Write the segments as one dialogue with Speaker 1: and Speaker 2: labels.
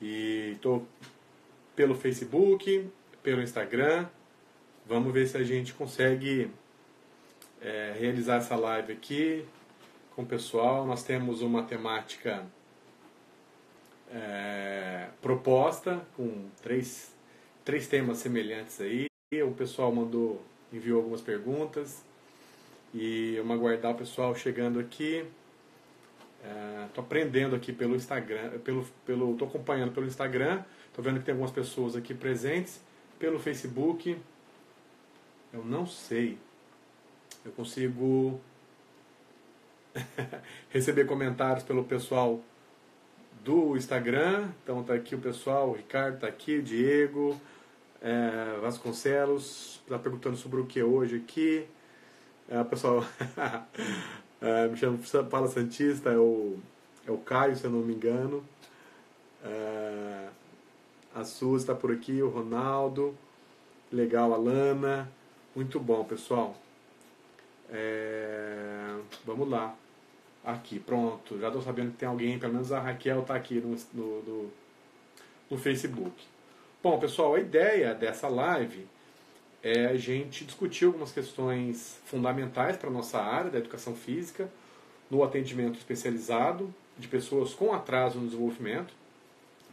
Speaker 1: E estou pelo Facebook, pelo Instagram. Vamos ver se a gente consegue realizar essa live aqui com o pessoal. Nós temos uma temática proposta com três temas semelhantes aí. O pessoal enviou algumas perguntas e vamos aguardar o pessoal chegando aqui. Estou aprendendo aqui pelo Instagram, estou acompanhando pelo Instagram, estou vendo que tem algumas pessoas aqui presentes. Pelo Facebook, eu não sei, eu consigo receber comentários pelo pessoal do Instagram. Então tá aqui o pessoal, o Ricardo tá aqui, o Diego Vasconcelos está perguntando sobre o que hoje aqui. O pessoal me chama Fala Santista, é o Caio, se eu não me engano. A Suzy está por aqui, o Ronaldo, legal, a Lana, muito bom, pessoal. Vamos lá. Aqui, pronto, já estou sabendo que tem alguém, pelo menos a Raquel está aqui no Facebook. Bom, pessoal, a ideia dessa live é a gente discutir algumas questões fundamentais para a nossa área da educação física, no atendimento especializado de pessoas com atraso no desenvolvimento.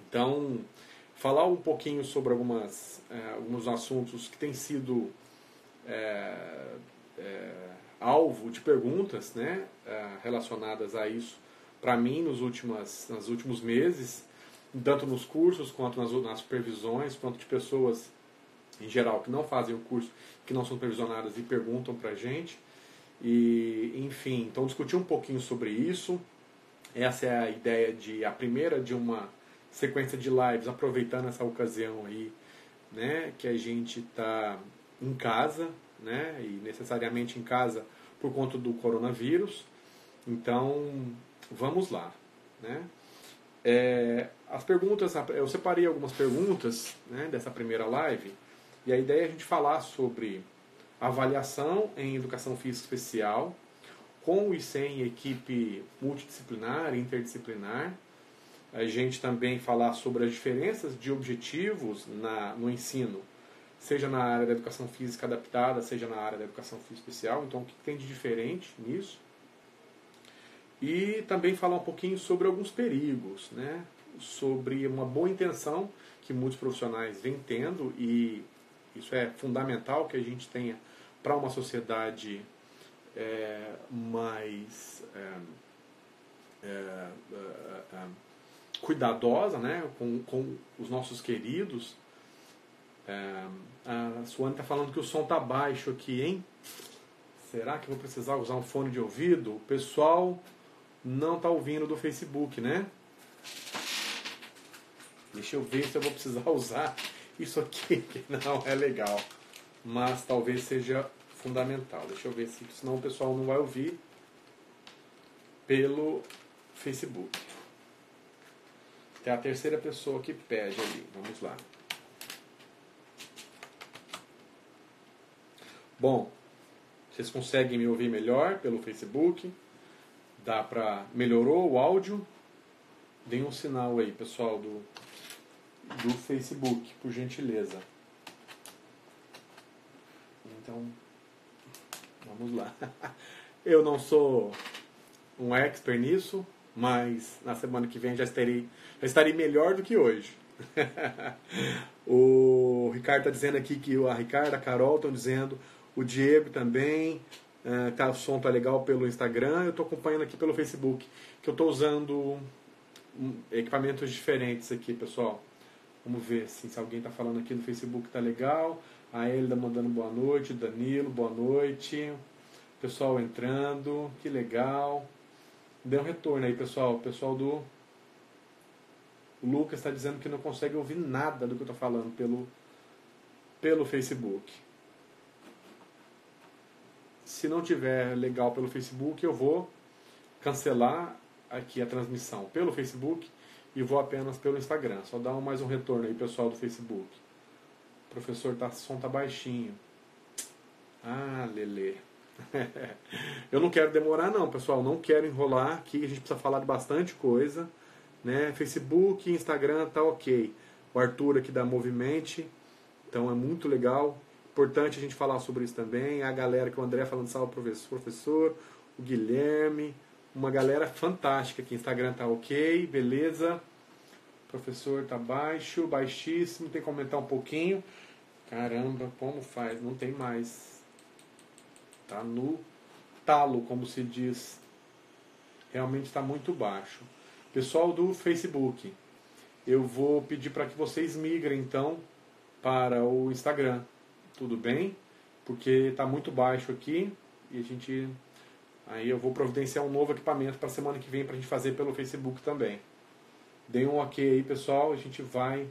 Speaker 1: Então, falar um pouquinho sobre alguns assuntos que têm sido alvo de perguntas, né, relacionadas a isso para mim nos últimos meses, tanto nos cursos quanto nas supervisões, quanto de pessoas em geral que não fazem o curso, que não são supervisionadas e perguntam para a gente. E, enfim, então discutir um pouquinho sobre isso. Essa é a ideia a primeira de uma sequência de lives, aproveitando essa ocasião aí, né, que a gente está em casa, né, e necessariamente em casa por conta do coronavírus. Então, vamos lá, né? As perguntas, eu separei algumas perguntas, né, dessa primeira live, e a ideia é a gente falar sobre avaliação em educação física especial, com e sem equipe multidisciplinar e interdisciplinar. A gente também falar sobre as diferenças de objetivos no ensino, seja na área da educação física adaptada, seja na área da educação física especial. Então, o que tem de diferente nisso? E também falar um pouquinho sobre alguns perigos, né? Sobre uma boa intenção que muitos profissionais vêm tendo, e isso é fundamental que a gente tenha para uma sociedade mais cuidadosa, né? com os nossos queridos. A Suane está falando que o som está baixo aqui, hein? Será que eu vou precisar usar um fone de ouvido? O pessoal não está ouvindo do Facebook, né? Deixa eu ver se eu vou precisar usar isso aqui, que não é legal, mas talvez seja fundamental. Deixa eu ver se senão o pessoal não vai ouvir pelo Facebook. Tem a terceira pessoa que pede ali. Vamos lá. Bom, vocês conseguem me ouvir melhor pelo Facebook? Melhorou o áudio? Deem um sinal aí, pessoal do Facebook, por gentileza. Então, vamos lá. Eu não sou um expert nisso, mas na semana que vem já estarei melhor do que hoje. O Ricardo está dizendo aqui que a Carol estão dizendo, o Diego também, o som tá legal pelo Instagram. Eu estou acompanhando aqui pelo Facebook, que eu estou usando equipamentos diferentes aqui, pessoal. Vamos ver assim, se alguém está falando aqui no Facebook tá legal. A Elida mandando boa noite, Danilo, boa noite. Pessoal entrando, que legal. Dê um retorno aí, pessoal. O pessoal o Lucas está dizendo que não consegue ouvir nada do que eu estou falando pelo Facebook. Se não tiver legal pelo Facebook, eu vou cancelar aqui a transmissão pelo Facebook e vou apenas pelo Instagram. Só dá mais um retorno aí, pessoal do Facebook. O professor, o som tá baixinho. Ah, Lelê. Eu não quero demorar não, pessoal. Não quero enrolar aqui. A gente precisa falar de bastante coisa. né? Facebook, Instagram tá ok. O Arthur aqui da Movimente, então é muito legal. Importante a gente falar sobre isso também. A galera que o André falando salve professor, o Guilherme, uma galera fantástica aqui. Instagram tá ok, beleza. Professor tá baixo, baixíssimo, tem que aumentar um pouquinho. Caramba, como faz? Não tem mais. Tá no talo, como se diz. Realmente está muito baixo. Pessoal do Facebook, eu vou pedir para que vocês migrem então para o Instagram. Tudo bem? Porque está muito baixo aqui e aí eu vou providenciar um novo equipamento para a semana que vem para a gente fazer pelo Facebook também. Deem um ok aí, pessoal. A gente vai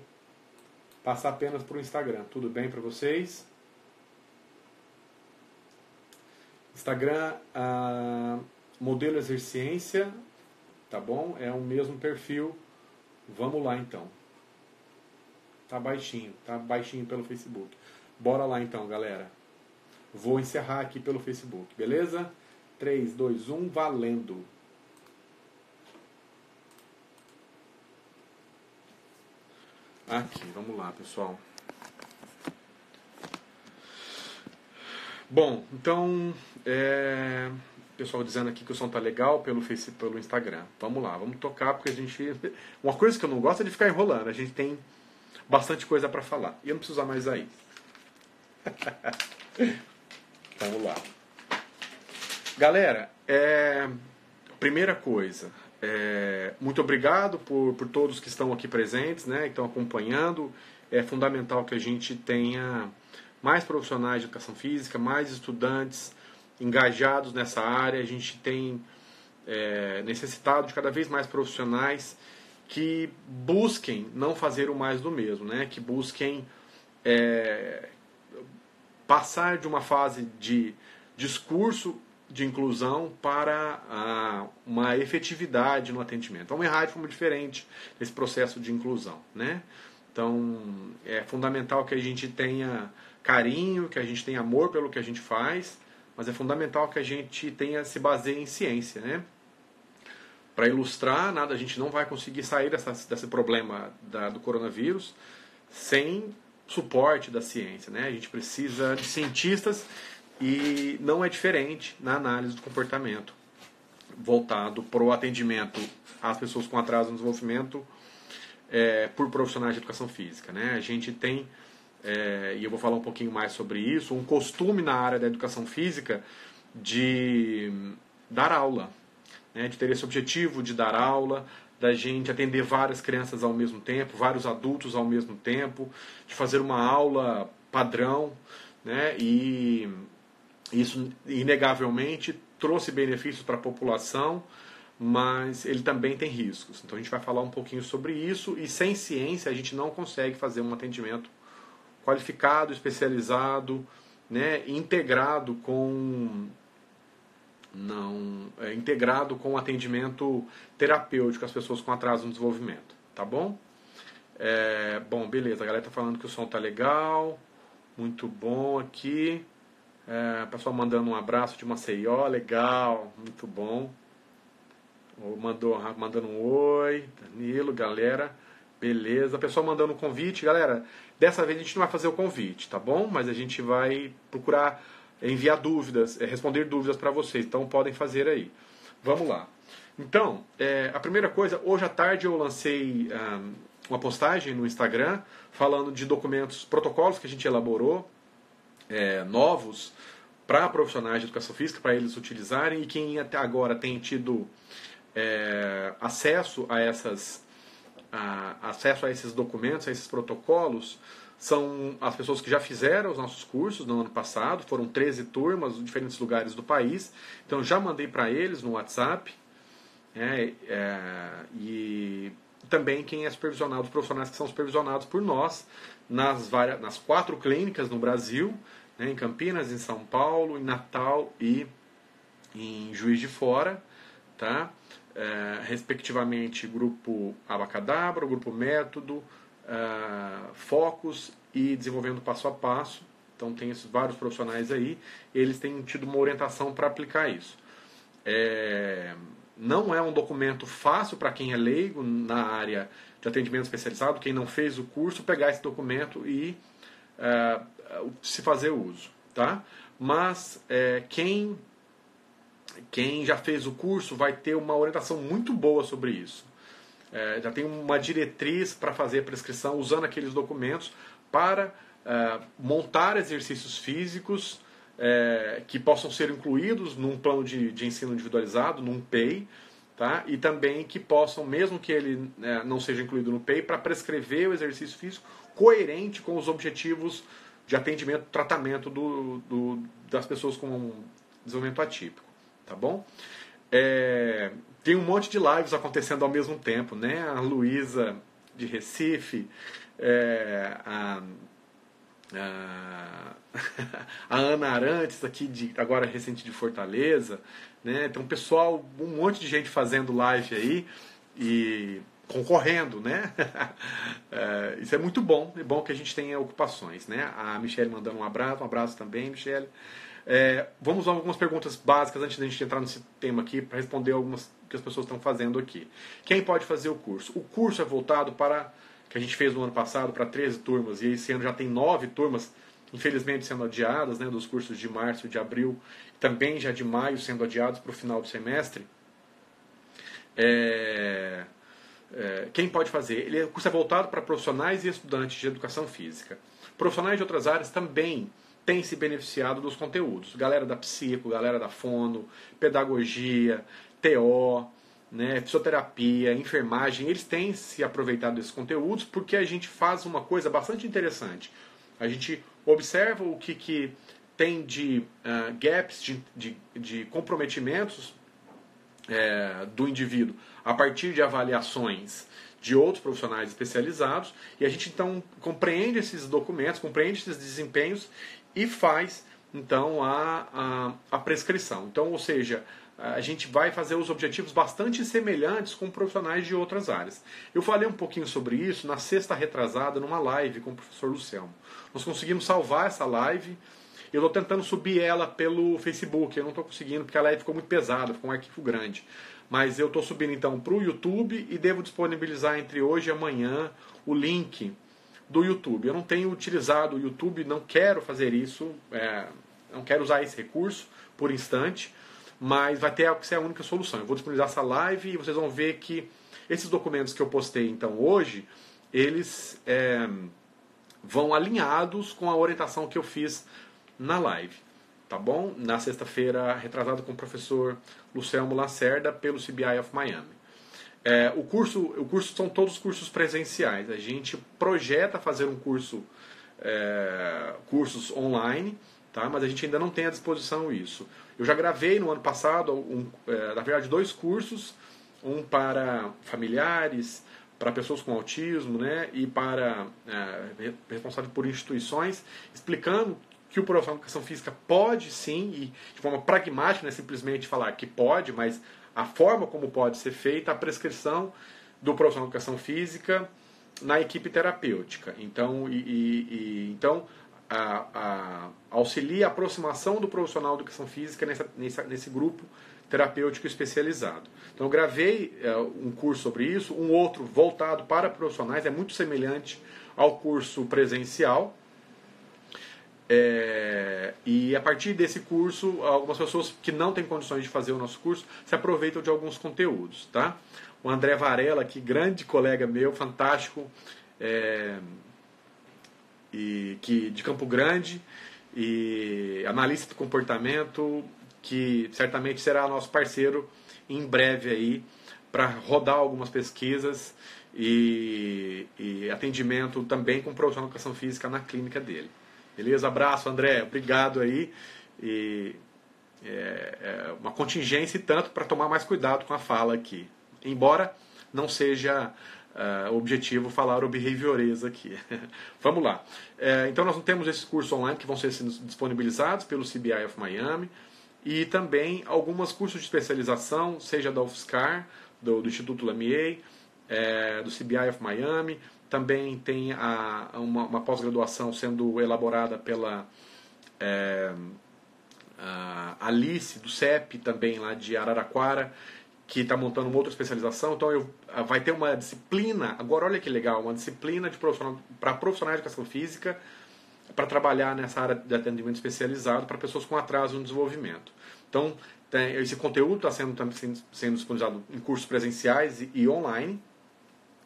Speaker 1: passar apenas para o Instagram. Tudo bem para vocês? Instagram, modelo Exerciência, tá bom? É o mesmo perfil. Vamos lá então. Tá baixinho pelo Facebook. Bora lá então, galera. Vou encerrar aqui pelo Facebook, beleza? 3, 2, 1, valendo! Aqui, vamos lá, pessoal. Bom, então, pessoal dizendo aqui que o som tá legal pelo Instagram. Vamos lá, vamos tocar, porque a gente... Uma coisa que eu não gosto é de ficar enrolando. A gente tem bastante coisa para falar. E eu não preciso usar mais aí. Vamos lá. Galera, primeira coisa, muito obrigado por todos que estão aqui presentes, né, que estão acompanhando. É fundamental que a gente tenha mais profissionais de educação física, mais estudantes engajados nessa área. A gente tem necessitado de cada vez mais profissionais que busquem não fazer o mais do mesmo, né, que busquem passar de uma fase de discurso de inclusão para uma efetividade no atendimento. Vamos errar de forma diferente nesse processo de inclusão, né? Então, é fundamental que a gente tenha carinho, que a gente tenha amor pelo que a gente faz, mas é fundamental que a gente se baseie em ciência, né? Para ilustrar, a gente não vai conseguir sair desse problema do coronavírus sem suporte da ciência, né? A gente precisa de cientistas e não é diferente na análise do comportamento voltado para o atendimento às pessoas com atraso no desenvolvimento por profissionais de educação física, né? A gente tem, e eu vou falar um pouquinho mais sobre isso, um costume na área da educação física de dar aula, né? De ter esse objetivo de dar aula, da gente atender várias crianças ao mesmo tempo, vários adultos ao mesmo tempo, de fazer uma aula padrão, né? E isso, inegavelmente, trouxe benefícios para a população, mas ele também tem riscos. Então a gente vai falar um pouquinho sobre isso, e sem ciência a gente não consegue fazer um atendimento qualificado, especializado, né? Integrado com o atendimento terapêutico às pessoas com atraso no desenvolvimento, tá bom? Bom, beleza, a galera tá falando que o som tá legal, muito bom aqui. Pessoal mandando um abraço de Maceió, legal, muito bom. Mandando um oi, Danilo, galera, beleza. Pessoal mandando um convite, galera. Dessa vez a gente não vai fazer o convite, tá bom? Mas a gente vai procurar enviar dúvidas, responder dúvidas para vocês. Então podem fazer aí. Vamos lá. Então, a primeira coisa, hoje à tarde eu lancei uma postagem no Instagram falando de documentos, protocolos que a gente elaborou, novos para profissionais de educação física, para eles utilizarem, e quem até agora tem tido acesso a esses documentos, a esses protocolos, são as pessoas que já fizeram os nossos cursos no ano passado. Foram 13 turmas em diferentes lugares do país, então já mandei para eles no WhatsApp, e também quem é supervisionado, os profissionais que são supervisionados por nós nas 4 clínicas no Brasil, né, em Campinas, em São Paulo, em Natal e em Juiz de Fora, tá? Respectivamente Grupo Abacadabra, o Grupo Método, Focus e Desenvolvendo Passo a Passo. Então tem esses vários profissionais aí, eles têm tido uma orientação para aplicar isso. não é um documento fácil para quem é leigo na área de atendimento especializado, quem não fez o curso, pegar esse documento e se fazer uso. Tá? Mas quem já fez o curso vai ter uma orientação muito boa sobre isso. Já tem uma diretriz para fazer a prescrição usando aqueles documentos para montar exercícios físicos que possam ser incluídos num plano de ensino individualizado, num PEI, tá? E também que possam, mesmo que ele não seja incluído no PEI, para prescrever o exercício físico coerente com os objetivos de atendimento, tratamento das pessoas com desenvolvimento atípico, tá bom? Tem um monte de lives acontecendo ao mesmo tempo, né? A Luísa de Recife, a Ana Arantes aqui agora recente de Fortaleza, né? Tem um monte de gente fazendo live aí e concorrendo, né? Isso é muito bom, é bom que a gente tenha ocupações, né? A Michelle mandando um abraço também, Michelle. Vamos a algumas perguntas básicas antes da gente entrar nesse tema aqui, para responder algumas que as pessoas estão fazendo aqui. Quem pode fazer o curso? O curso é voltado para, que a gente fez no ano passado, para 13 turmas, e esse ano já tem 9 turmas, infelizmente sendo adiadas, né, dos cursos de março e de abril, também já de maio sendo adiados para o final do semestre. Quem pode fazer? O curso é voltado para profissionais e estudantes de educação física. Profissionais de outras áreas também têm se beneficiado dos conteúdos. Galera da psico, galera da fono, pedagogia, TO, né, fisioterapia, enfermagem, eles têm se aproveitado desses conteúdos porque a gente faz uma coisa bastante interessante. A gente observa o que tem de gaps, de comprometimentos do indivíduo a partir de avaliações de outros profissionais especializados, e a gente então compreende esses documentos, compreende esses desempenhos e faz então a prescrição. Então, ou seja, a gente vai fazer os objetivos bastante semelhantes com profissionais de outras áreas. Eu falei um pouquinho sobre isso na sexta retrasada, numa live com o professor Luciano. Nós conseguimos salvar essa live. Eu estou tentando subir ela pelo Facebook. Eu não estou conseguindo porque a live ficou muito pesada, ficou um arquivo grande. Mas eu estou subindo então para o YouTube e devo disponibilizar entre hoje e amanhã o link do YouTube. Eu não tenho utilizado o YouTube, não quero fazer isso, não quero usar esse recurso por instante, mas vai ter que ser a única solução. Eu vou disponibilizar essa live e vocês vão ver que esses documentos que eu postei então hoje, eles vão alinhados com a orientação que eu fiz na live, tá bom? Na sexta-feira, retrasado com o professor Luciano Lacerda pelo CBI of Miami. O curso são todos cursos presenciais. A gente projeta fazer um cursos online, tá? Mas a gente ainda não tem à disposição isso. Eu já gravei no ano passado, na verdade, 2 cursos, um para familiares, para pessoas com autismo, né? E para responsáveis por instituições, explicando que o profissional de educação física pode sim, e de forma pragmática, não é simplesmente falar que pode, mas a forma como pode ser feita a prescrição do profissional de educação física na equipe terapêutica. Então, então auxilia a aproximação do profissional de educação física nesse grupo terapêutico especializado. Então, eu gravei um curso sobre isso, um outro voltado para profissionais, é muito semelhante ao curso presencial. E a partir desse curso, algumas pessoas que não têm condições de fazer o nosso curso se aproveitam de alguns conteúdos, tá? O André Varela, que grande colega meu, fantástico, de Campo Grande, e analista do comportamento, que certamente será nosso parceiro em breve aí para rodar algumas pesquisas e atendimento também com profissional de educação física na clínica dele. Beleza? Abraço, André. Obrigado aí. Uma contingência e tanto para tomar mais cuidado com a fala aqui. Embora não seja objetivo falar o behaviorês aqui. Vamos lá. Então nós não temos esses cursos online que vão ser disponibilizados pelo CBI of Miami e também alguns cursos de especialização, seja da UFSCar, do Instituto Lamier, do CBI of Miami. Também tem uma pós-graduação sendo elaborada pela Alice, do CEP, também lá de Araraquara, que está montando uma outra especialização, então vai ter uma disciplina, agora olha que legal, uma disciplina para profissionais de educação física, para trabalhar nessa área de atendimento especializado para pessoas com atraso no desenvolvimento. Então, esse conteúdo está sendo disponibilizado em cursos presenciais e online,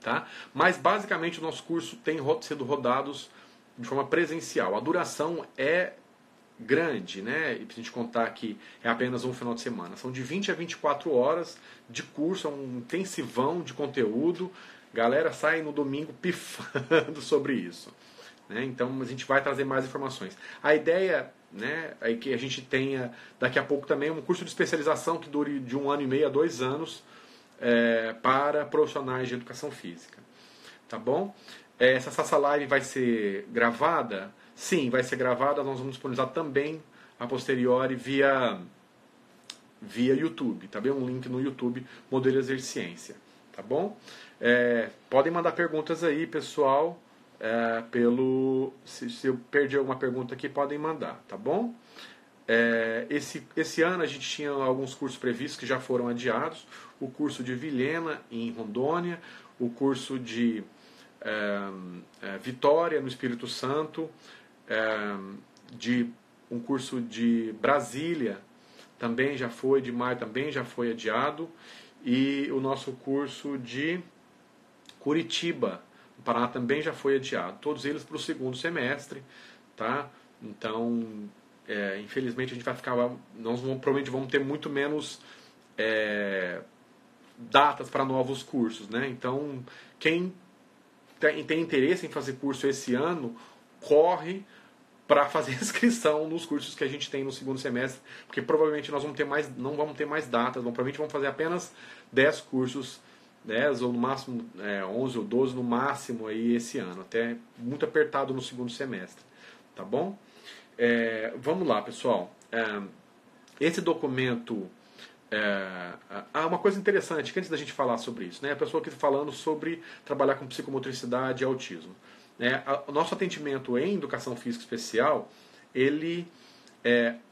Speaker 1: tá? Mas basicamente o nosso curso tem sido rodados de forma presencial. A duração é grande, né? E pra gente contar que é apenas um final de semana. São de 20 a 24 horas de curso, é um intensivão de conteúdo. Galera sai no domingo pifando sobre isso, né? Então a gente vai trazer mais informações. A ideia, né, é que a gente tenha daqui a pouco também um curso de especialização que dure de 1 ano e meio a 2 anos para profissionais de educação física. Tá bom? Essa live vai ser gravada? Sim, vai ser gravada. Nós vamos disponibilizar também a posteriori via YouTube. Tá bem? Um link no YouTube, Modelo Exerciência. Tá bom? Podem mandar perguntas aí, pessoal. Se eu perdi alguma pergunta aqui, podem mandar. Tá bom? Esse ano a gente tinha alguns cursos previstos que já foram adiados. O curso de Vilhena, em Rondônia. O curso de Vitória, no Espírito Santo. Um curso de Brasília também já foi, de maio também já foi adiado, e o nosso curso de Curitiba, no Paraná, também já foi adiado, todos eles para o segundo semestre, tá? Então, infelizmente a gente vai ficar, provavelmente vamos ter muito menos datas para novos cursos, né? Então, quem tem interesse em fazer curso esse ano, corre para fazer inscrição nos cursos que a gente tem no segundo semestre, porque provavelmente nós não vamos ter mais datas, provavelmente vamos fazer apenas 10 cursos, 10 ou no máximo 11 ou 12 no máximo aí esse ano, até muito apertado no segundo semestre, tá bom? Vamos lá, pessoal. Esse documento, uma coisa interessante, que antes da gente falar sobre isso, né, a pessoa aqui falando sobre trabalhar com psicomotricidade e autismo. O nosso atendimento em educação física especial, ele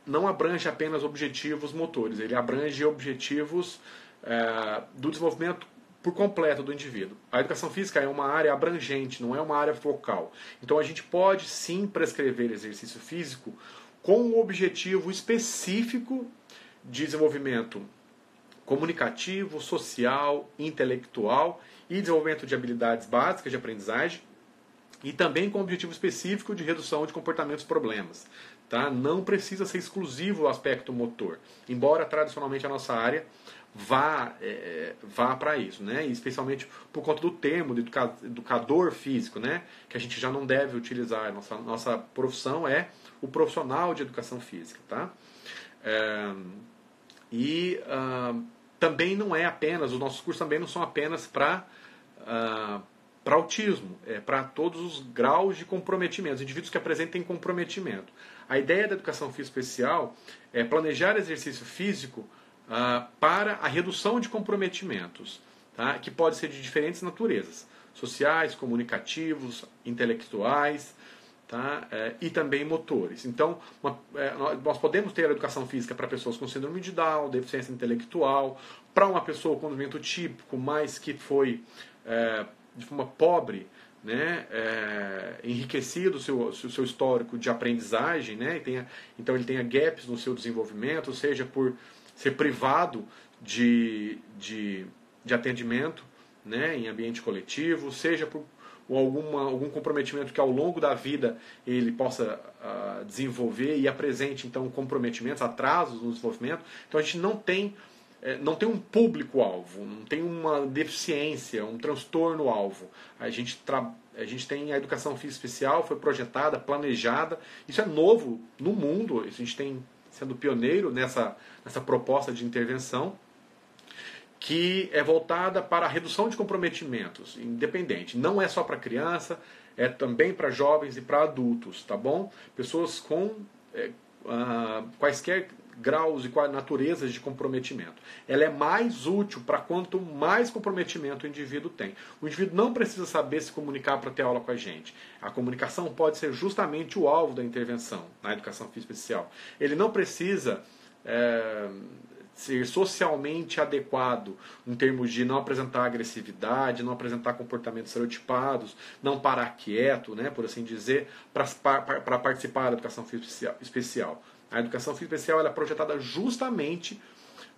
Speaker 1: não abrange apenas objetivos motores, ele abrange objetivos do desenvolvimento por completo do indivíduo. A educação física é uma área abrangente, não é uma área focal. Então a gente pode sim prescrever exercício físico com um objetivo específico de desenvolvimento comunicativo, social, intelectual e desenvolvimento de habilidades básicas de aprendizagem, e também com objetivo específico de redução de comportamentos problemas. Tá? Não precisa ser exclusivo o aspecto motor, embora tradicionalmente a nossa área vá para isso, né? E especialmente por conta do termo de educador físico, né? Que a gente já não deve utilizar. Nossa profissão é o profissional de educação física. Tá? Também não é apenas, os nossos cursos também não são apenas para autismo, para todos os graus de comprometimento, os indivíduos que apresentem comprometimento. A ideia da educação física especial é planejar exercício físico para a redução de comprometimentos, tá? Que pode ser de diferentes naturezas, sociais, comunicativos, intelectuais, tá? E também motores. Então, nós podemos ter a educação física para pessoas com síndrome de Down, deficiência intelectual, para uma pessoa com desenvolvimento típico, mas que foi de forma pobre, né, enriquecido o seu histórico de aprendizagem, né, então ele tenha gaps no seu desenvolvimento, seja por ser privado de atendimento, né, em ambiente coletivo, seja por algum comprometimento que ao longo da vida ele possa desenvolver e apresente então comprometimentos, atrasos no desenvolvimento. Então a gente não tem um público-alvo, não tem uma deficiência, um transtorno-alvo. A gente tem a educação física especial, foi projetada, planejada. Isso é novo no mundo, a gente tem sendo pioneiro nessa proposta de intervenção, que é voltada para a redução de comprometimentos, independente. Não é só para criança, é também para jovens e para adultos, tá bom? Pessoas com quaisquer graus e naturezas de comprometimento. Ela é mais útil para quanto mais comprometimento o indivíduo tem. O indivíduo não precisa saber se comunicar para ter aula com a gente. A comunicação pode ser justamente o alvo da intervenção na educação física especial. Ele não precisa ser socialmente adequado em termos de não apresentar agressividade, não apresentar comportamentos estereotipados, não parar quieto, né, por assim dizer, para participar da educação física especial. A educação física especial ela é projetada justamente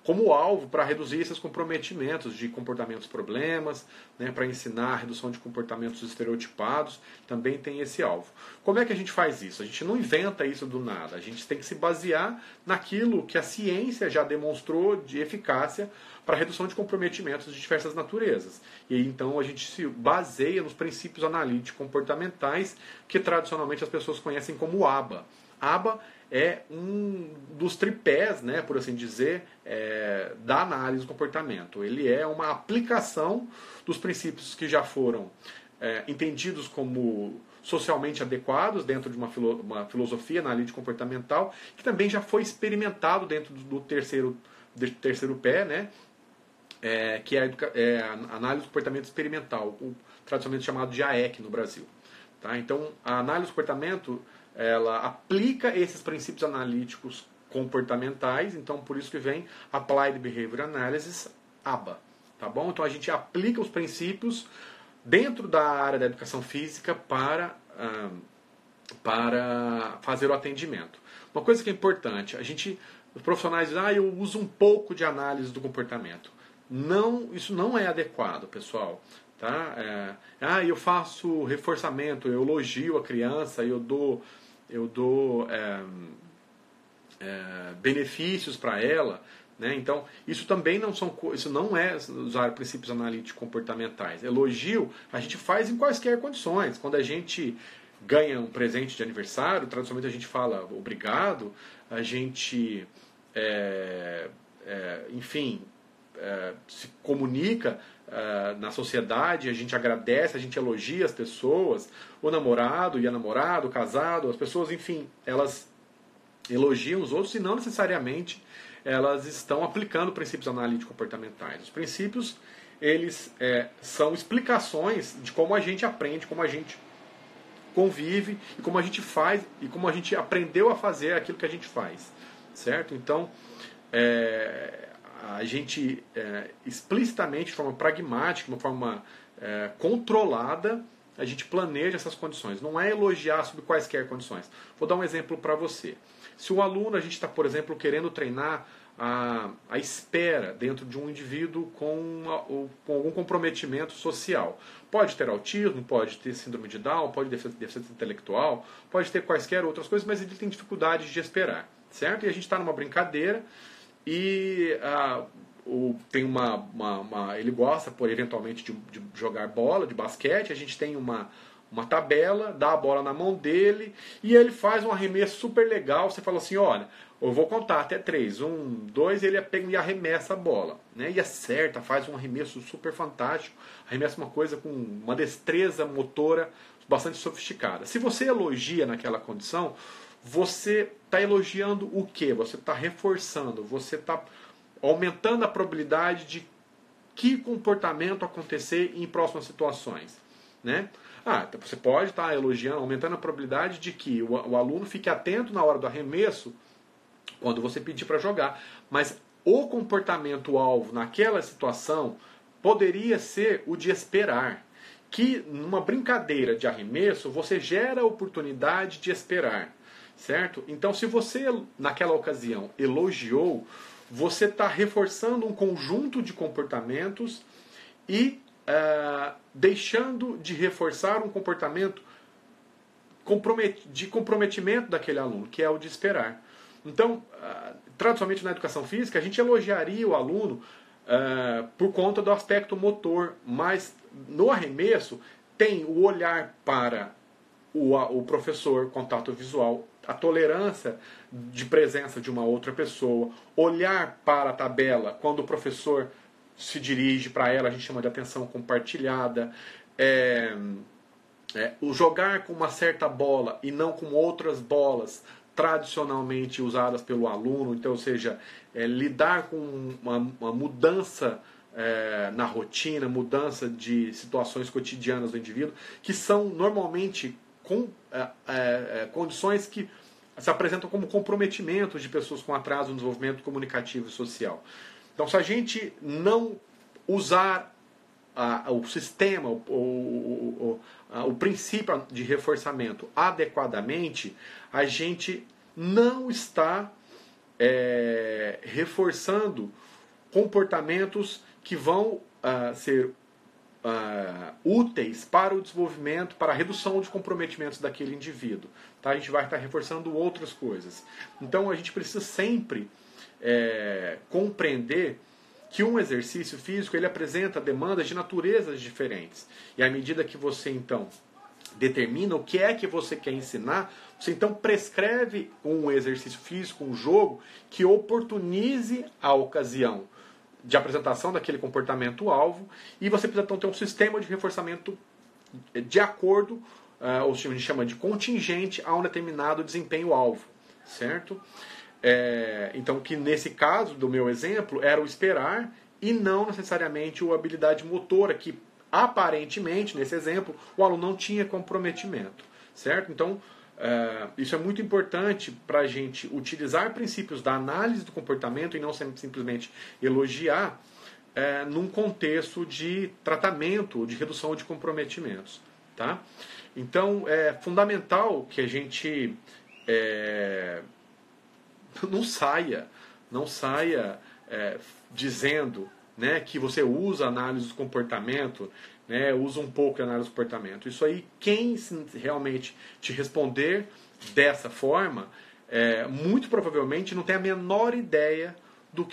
Speaker 1: como alvo para reduzir esses comprometimentos de comportamentos problemas, né, para ensinar a redução de comportamentos estereotipados, também tem esse alvo. Como é que a gente faz isso? A gente não inventa isso do nada, a gente tem que se basear naquilo que a ciência já demonstrou de eficácia para a redução de comprometimentos de diversas naturezas. E então a gente se baseia nos princípios analíticos comportamentais que tradicionalmente as pessoas conhecem como ABA. ABA é um dos tripés, né, por assim dizer, da análise do comportamento. Ele é uma aplicação dos princípios que já foram entendidos como socialmente adequados dentro de uma filosofia analítica comportamental, que também já foi experimentado dentro do terceiro pé, né, que é a análise do comportamento experimental, tradicionalmente chamado de AEC no Brasil. Tá? Então, a análise do comportamento ela aplica esses princípios analíticos comportamentais, então por isso que vem Applied Behavior Analysis, ABA. Tá bom? Então a gente aplica os princípios dentro da área da educação física para fazer o atendimento. Uma coisa que é importante, os profissionais dizem, eu uso um pouco de análise do comportamento. Não, isso não é adequado, pessoal. Tá? Eu faço reforçamento, eu elogio a criança, eu dou benefícios para ela, né? Então isso não é usar princípios analíticos comportamentais. Elogio a gente faz em quaisquer condições. Quando a gente ganha um presente de aniversário, tradicionalmente a gente fala obrigado, a gente se comunica na sociedade, a gente agradece, a gente elogia as pessoas, o namorado e a namorada, o casado, as pessoas, enfim, elas elogiam os outros e não necessariamente elas estão aplicando princípios analíticos comportamentais. Os princípios, eles são explicações de como a gente aprende, como a gente convive e como a gente faz e como a gente aprendeu a fazer aquilo que a gente faz, certo? Então, a gente explicitamente, de forma pragmática, de uma forma controlada, a gente planeja essas condições. Não é elogiar sob quaisquer condições. Vou dar um exemplo para você. Se o aluno, a gente está, por exemplo, querendo treinar a espera dentro de um indivíduo com algum comprometimento social. Pode ter autismo, pode ter síndrome de Down, pode ter deficiência intelectual, pode ter quaisquer outras coisas, mas ele tem dificuldade de esperar, certo? E a gente está numa brincadeira e tem ele gosta, eventualmente, de jogar bola, de basquete, a gente tem uma tabela, dá a bola na mão dele e ele faz um arremesso super legal. Você fala assim, olha, eu vou contar até 3, 1, 2, ele pega e arremessa a bola, né? E acerta, faz um arremesso super fantástico, arremessa uma coisa com uma destreza motora bastante sofisticada. Se você elogia naquela condição, você está elogiando o quê? Você está reforçando, você está aumentando a probabilidade de que comportamento acontecer em próximas situações, né? Então você pode estar elogiando, aumentando a probabilidade de que o aluno fique atento na hora do arremesso quando você pedir para jogar. Mas o comportamento alvo naquela situação poderia ser o de esperar. Que numa brincadeira de arremesso você gera a oportunidade de esperar, certo? Então se você naquela ocasião elogiou, você está reforçando um conjunto de comportamentos e deixando de reforçar um comportamento de comprometimento daquele aluno, que é o de esperar. Então, tradicionalmente na educação física, a gente elogiaria o aluno por conta do aspecto motor, mas no arremesso tem o olhar para o professor, contato visual, a tolerância de presença de uma outra pessoa, olhar para a tabela quando o professor se dirige para ela, a gente chama de atenção compartilhada, o jogar com uma certa bola e não com outras bolas tradicionalmente usadas pelo aluno, então, ou seja, lidar com uma mudança na rotina, mudança de situações cotidianas do indivíduo, que são normalmente condições que se apresentam como comprometimentos de pessoas com atraso no desenvolvimento comunicativo e social. Então, se a gente não usar o sistema, o princípio de reforçamento adequadamente, a gente não está reforçando comportamentos que vão ser úteis para o desenvolvimento, para a redução de comprometimentos daquele indivíduo. Tá? A gente vai estar reforçando outras coisas. Então a gente precisa sempre compreender que um exercício físico ele apresenta demandas de naturezas diferentes. E à medida que você então determina o que é que você quer ensinar, você então prescreve um exercício físico, um jogo que oportunize a ocasião de apresentação daquele comportamento-alvo, e você precisa então ter um sistema de reforçamento de acordo, ou a gente chama de contingente, a um determinado desempenho-alvo, certo? Então, que nesse caso do meu exemplo, era o esperar e não necessariamente a habilidade motora, que aparentemente, nesse exemplo, o aluno não tinha comprometimento, certo? Então, isso é muito importante para a gente utilizar princípios da análise do comportamento e não simplesmente elogiar num contexto de tratamento, de redução de comprometimentos. Tá? Então, é fundamental que a gente não saia dizendo, né, que você usa análise do comportamento, né, usa um pouco de análise do comportamento. Isso aí, quem realmente te responder dessa forma, muito provavelmente não tem a menor ideia do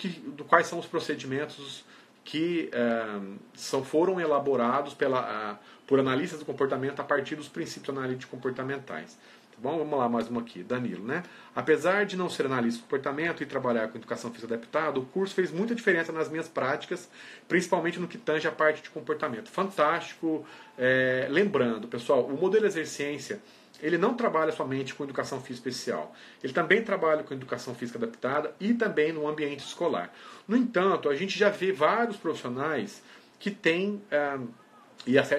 Speaker 1: quais são os procedimentos que foram elaborados por analistas do comportamento a partir dos princípios analíticos comportamentais. Bom, vamos lá, mais uma aqui, Danilo, né? Apesar de não ser analista de comportamento e trabalhar com educação física adaptada, o curso fez muita diferença nas minhas práticas, principalmente no que tange a parte de comportamento. Fantástico. Lembrando, pessoal, o modelo Exerciência, ele não trabalha somente com educação física especial. Ele também trabalha com educação física adaptada e também no ambiente escolar. No entanto, a gente já vê vários profissionais que têm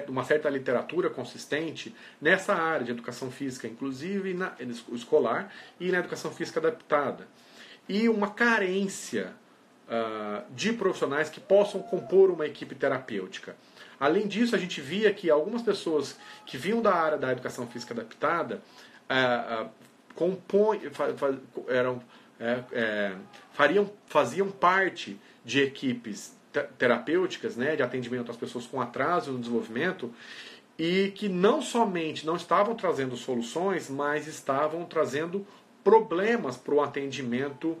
Speaker 1: uma certa literatura consistente nessa área de educação física, inclusive na escolar e na educação física adaptada. E uma carência de profissionais que possam compor uma equipe terapêutica. Além disso, a gente via que algumas pessoas que vinham da área da educação física adaptada faziam parte de equipes terapêuticas, né, de atendimento às pessoas com atraso no desenvolvimento, e que não somente não estavam trazendo soluções, mas estavam trazendo problemas para o atendimento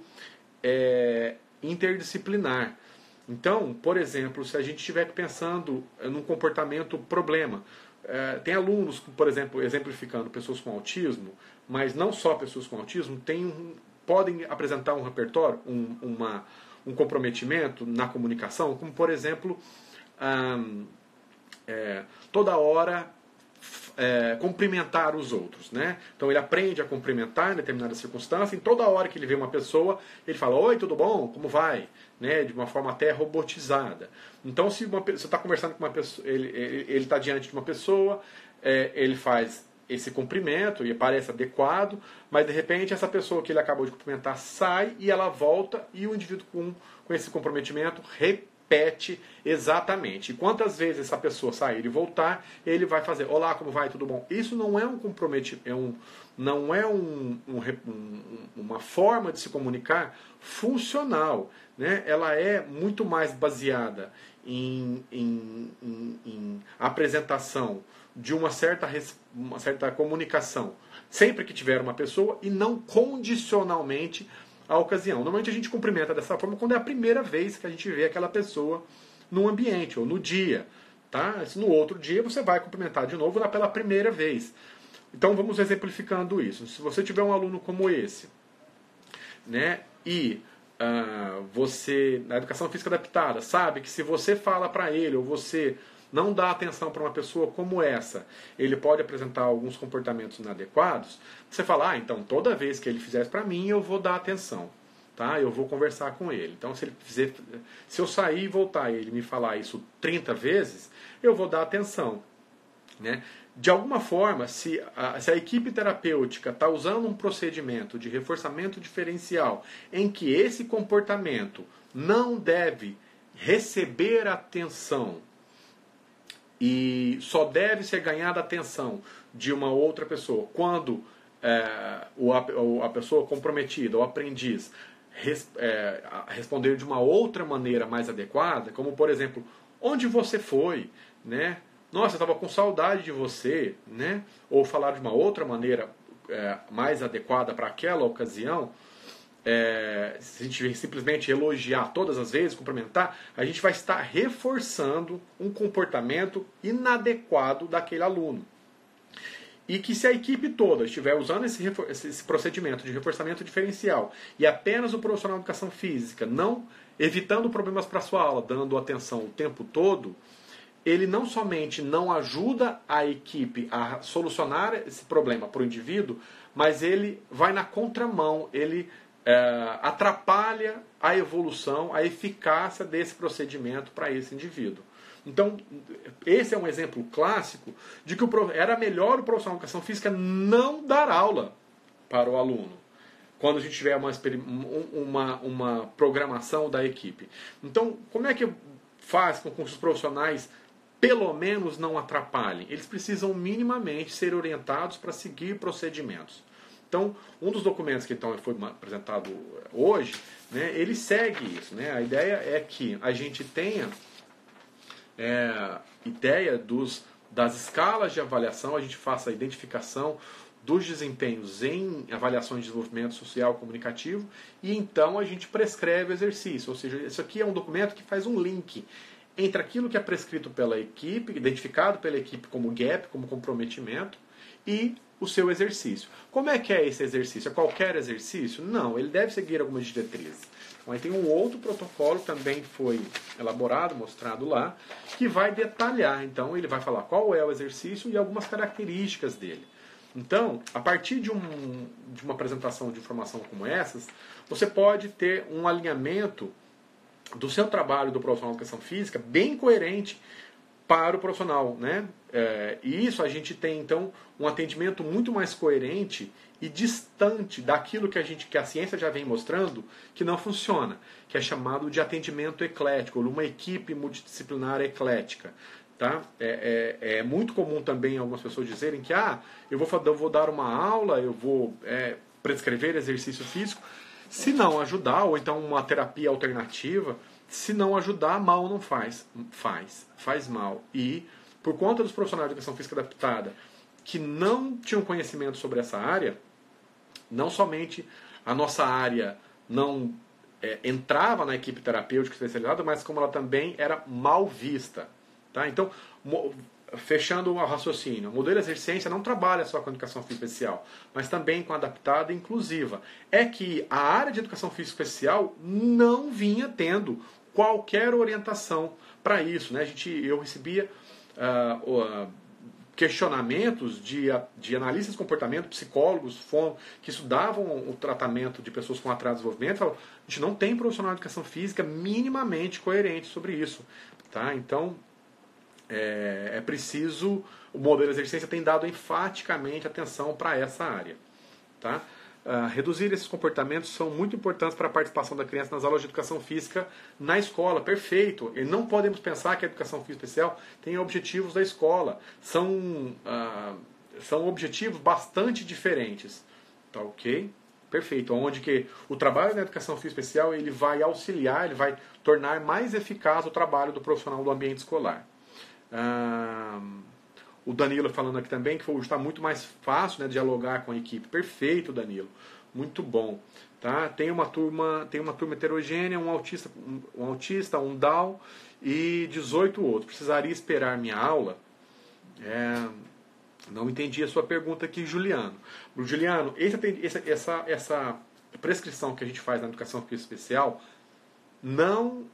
Speaker 1: interdisciplinar. Então, por exemplo, se a gente estiver pensando num comportamento problema, tem alunos, por exemplo, exemplificando pessoas com autismo, mas não só pessoas com autismo, podem apresentar um repertório, um comprometimento na comunicação, como por exemplo, toda hora cumprimentar os outros, né? Então ele aprende a cumprimentar em determinada circunstância, e toda hora que ele vê uma pessoa, ele fala: oi, tudo bom? Como vai? Né? De uma forma até robotizada. Então, se você está conversando com uma pessoa, ele está diante de uma pessoa, ele faz esse cumprimento e parece adequado, mas de repente essa pessoa que ele acabou de cumprimentar sai e ela volta, e o indivíduo com esse comprometimento repete exatamente. E quantas vezes essa pessoa sair e voltar, ele vai fazer: olá, como vai, tudo bom? Isso não é um comprometimento, não é uma forma de se comunicar funcional, né? Ela é muito mais baseada em apresentação de uma certa comunicação sempre que tiver uma pessoa, e não condicionalmente a ocasião. Normalmente a gente cumprimenta dessa forma quando é a primeira vez que a gente vê aquela pessoa no ambiente ou no dia. Tá? No outro dia você vai cumprimentar de novo pela primeira vez. Então vamos exemplificando isso. Se você tiver um aluno como esse, né, e você, na educação física adaptada, sabe que se você fala para ele, ou você não dá atenção para uma pessoa como essa, ele pode apresentar alguns comportamentos inadequados, você fala: então toda vez que ele fizer isso para mim, eu vou dar atenção, tá? Eu vou conversar com ele. Então se eu sair e voltar e ele me falar isso 30 vezes, eu vou dar atenção, né? de alguma forma, se a equipe terapêutica está usando um procedimento de reforçamento diferencial em que esse comportamento não deve receber atenção e só deve ser ganhada atenção de uma outra pessoa quando a pessoa comprometida, o aprendiz, responder de uma outra maneira mais adequada, como por exemplo, onde você foi, né? Nossa, eu estava com saudade de você, né? Ou falar de uma outra maneira mais adequada para aquela ocasião. Se a gente simplesmente elogiar todas as vezes, cumprimentar, a gente vai estar reforçando um comportamento inadequado daquele aluno. E que se a equipe toda estiver usando esse procedimento de reforçamento diferencial e apenas o profissional de educação física não evitando problemas para a sua aula, dando atenção o tempo todo, ele não somente não ajuda a equipe a solucionar esse problema para o indivíduo, mas ele vai na contramão, ele atrapalha a evolução, a eficácia desse procedimento para esse indivíduo. Então, esse é um exemplo clássico de que era melhor o profissional de educação física não dar aula para o aluno, quando a gente tiver uma programação da equipe. Então, como é que faz com que os profissionais pelo menos não atrapalhem? Eles precisam minimamente ser orientados para seguir procedimentos. Então, um dos documentos que então foi apresentado hoje, né, ele segue isso. Né? A ideia é que a gente tenha ideia das escalas de avaliação, a gente faça a identificação dos desempenhos em avaliações de desenvolvimento social comunicativo e então a gente prescreve o exercício. Ou seja, isso aqui é um documento que faz um link entre aquilo que é prescrito pela equipe, identificado pela equipe como gap, como comprometimento, e o seu exercício. Como é que é esse exercício? É qualquer exercício? Não, ele deve seguir algumas diretrizes. Então, aí tem um outro protocolo que também foi elaborado, mostrado lá, que vai detalhar. Então, ele vai falar qual é o exercício e algumas características dele. Então, a partir de uma apresentação de informação como essas, você pode ter um alinhamento do seu trabalho do profissional de educação física bem coerente para o profissional, né? E isso a gente tem então um atendimento muito mais coerente e distante daquilo que a ciência já vem mostrando que não funciona, que é chamado de atendimento eclético, ou uma equipe multidisciplinar eclética. Tá? É muito comum também algumas pessoas dizerem que eu vou dar uma aula, eu vou prescrever exercício físico, se não ajudar, ou então uma terapia alternativa, se não ajudar, mal não faz. Faz mal. E, por conta dos profissionais de educação física adaptada que não tinham conhecimento sobre essa área, não somente a nossa área não entrava na equipe terapêutica especializada, mas como ela também era mal vista. Tá? Então, fechando o raciocínio, o modelo exercência não trabalha só com educação física especial, mas também com adaptada e inclusiva. É que a área de educação física especial não vinha tendo qualquer orientação para isso. Né? Eu recebia questionamentos de analistas de comportamento, psicólogos, que estudavam o tratamento de pessoas com atraso de desenvolvimento, falavam, a gente não tem profissional de educação física minimamente coerente sobre isso. Tá? Então, é preciso, o modelo exercência tem dado enfaticamente atenção para essa área. Tá? Reduzir esses comportamentos são muito importantes para a participação da criança nas aulas de educação física na escola. Perfeito. E não podemos pensar que a educação física especial tem objetivos da escola. São objetivos bastante diferentes. Tá ok? Perfeito. Onde que o trabalho da educação física especial ele vai auxiliar, ele vai tornar mais eficaz o trabalho do profissional do ambiente escolar. O Danilo falando aqui também que hoje está muito mais fácil, né, dialogar com a equipe. Perfeito, Danilo. Muito bom. Tá? Tem uma turma heterogênea, um autista, um Down e 18 outros. Precisaria esperar minha aula? Não entendi a sua pergunta aqui, Juliano. Juliano, essa prescrição que a gente faz na educação física especial não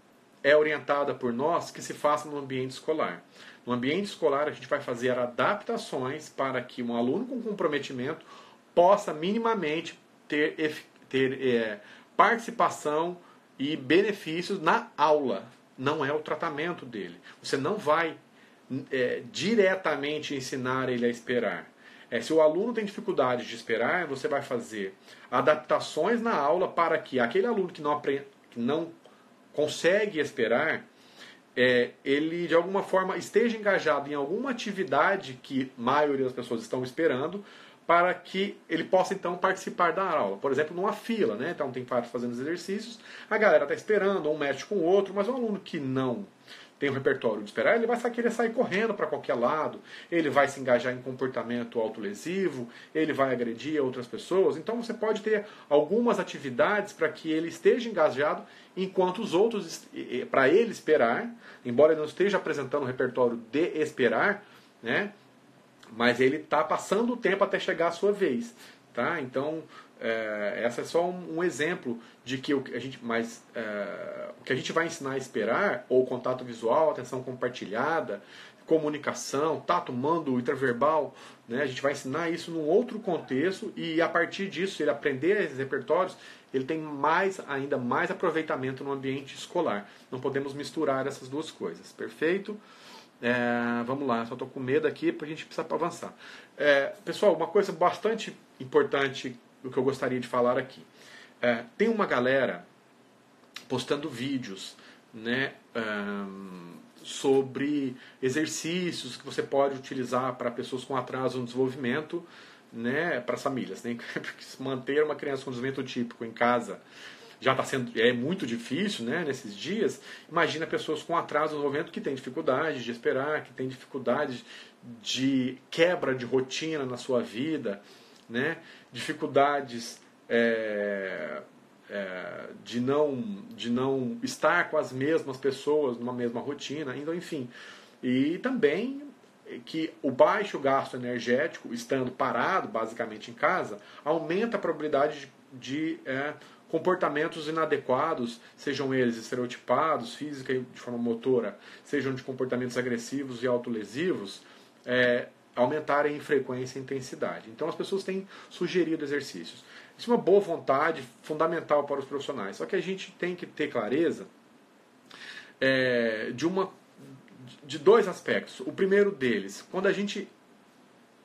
Speaker 1: é orientada por nós que se faça no ambiente escolar. No ambiente escolar, a gente vai fazer adaptações para que um aluno com comprometimento possa minimamente ter participação e benefícios na aula. Não é o tratamento dele. Você não vai diretamente ensinar ele a esperar. Se o aluno tem dificuldade de esperar, você vai fazer adaptações na aula para que aquele aluno que não consegue esperar, ele de alguma forma esteja engajado em alguma atividade que a maioria das pessoas estão esperando, para que ele possa então participar da aula. Por exemplo, numa fila, né? Então tem vários fazendo os exercícios, a galera está esperando, um mexe com o outro, mas um aluno que não tem um repertório de esperar, ele vai querer sair correndo para qualquer lado, ele vai se engajar em comportamento autolesivo, ele vai agredir outras pessoas. Então você pode ter algumas atividades para que ele esteja engajado, enquanto os outros, para ele esperar, embora ele não esteja apresentando um repertório de esperar, né? Mas ele está passando o tempo até chegar a sua vez. Tá? Então, essa é só um exemplo de que o que a gente vai ensinar a esperar, ou contato visual, atenção compartilhada, comunicação, tato, mando, intraverbal, né? A gente vai ensinar isso num outro contexto, e a partir disso, ele aprender esses repertórios, ele tem ainda mais aproveitamento no ambiente escolar. Não podemos misturar essas duas coisas. Perfeito? Vamos lá, só estou com medo aqui para a gente precisar avançar. Pessoal, uma coisa bastante importante do que eu gostaria de falar aqui. Tem uma galera postando vídeos, né, sobre exercícios que você pode utilizar para pessoas com atraso no desenvolvimento, né, para as famílias, né? Porque manter uma criança com desenvolvimento típico em casa já é muito difícil, né, nesses dias. Imagina pessoas com atraso no desenvolvimento que têm dificuldade de esperar, que têm dificuldade de quebra de rotina na sua vida, né, dificuldades de não estar com as mesmas pessoas numa mesma rotina, então, enfim. E também que o baixo gasto energético, estando parado basicamente em casa, aumenta a probabilidade de comportamentos inadequados, sejam eles estereotipados, física e de forma motora, sejam de comportamentos agressivos e autolesivos, aumentarem em frequência e intensidade. Então as pessoas têm sugerido exercícios. Isso é uma boa vontade fundamental para os profissionais. Só que a gente tem que ter clareza de dois aspectos. O primeiro deles, quando a gente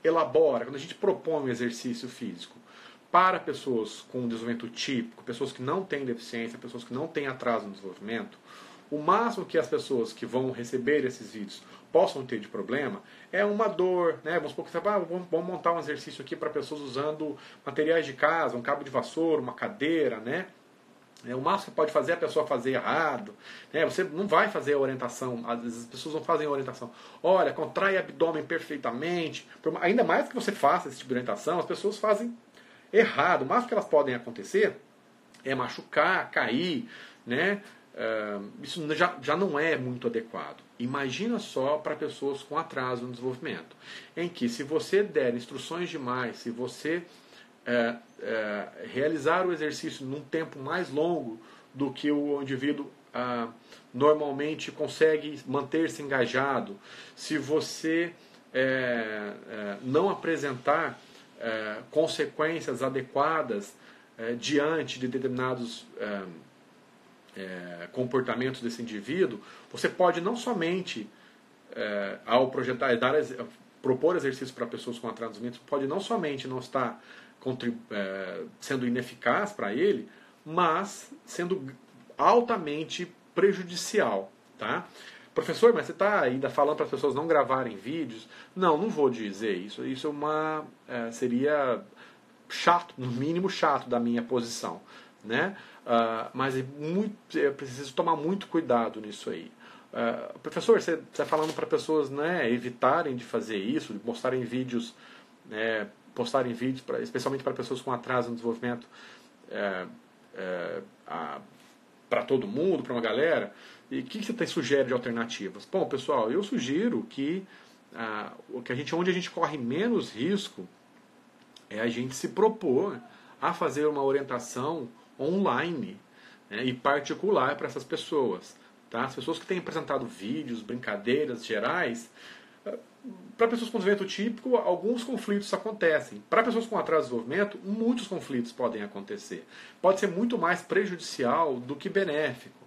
Speaker 1: elabora, quando a gente propõe um exercício físico para pessoas com desenvolvimento típico, pessoas que não têm deficiência, pessoas que não têm atraso no desenvolvimento, o máximo que as pessoas que vão receber esses vídeos possam ter de problema é uma dor, né? Vamos supor que vamos montar um exercício aqui para pessoas usando materiais de casa, um cabo de vassoura, uma cadeira, né? O máximo que pode fazer é a pessoa fazer errado, né? Você não vai fazer a orientação, às vezes as pessoas não fazem a orientação. Olha, contrai o abdômen perfeitamente. Ainda mais que você faça esse tipo de orientação, as pessoas fazem errado. O máximo que elas podem acontecer é machucar, cair, né? Isso já não é muito adequado. Imagina só para pessoas com atraso no desenvolvimento, em que se você der instruções demais, se você realizar o exercício num tempo mais longo do que o indivíduo normalmente consegue manter-se engajado, se você não apresentar consequências adequadas diante de determinados comportamentos desse indivíduo, você pode não somente, ao projetar, propor exercícios para pessoas com atraso no desenvolvimento, pode não somente não estar sendo ineficaz para ele, mas sendo altamente prejudicial, tá? Professor, mas você está ainda falando para as pessoas não gravarem vídeos? Não vou dizer isso. Isso seria chato, no mínimo chato da minha posição, né? Mas é preciso tomar muito cuidado nisso aí. Professor, você está falando para pessoas, né, evitarem de fazer isso, de postarem vídeos, especialmente para pessoas com atraso no desenvolvimento, para todo mundo, para uma galera. E o que você sugere de alternativas? Bom, pessoal, eu sugiro que onde a gente corre menos risco é a gente se propor a fazer uma orientação online, né, e particular para essas pessoas. Tá? As pessoas que têm apresentado vídeos, brincadeiras gerais, para pessoas com desenvolvimento típico, alguns conflitos acontecem. Para pessoas com atraso de desenvolvimento, muitos conflitos podem acontecer. Pode ser muito mais prejudicial do que benéfico.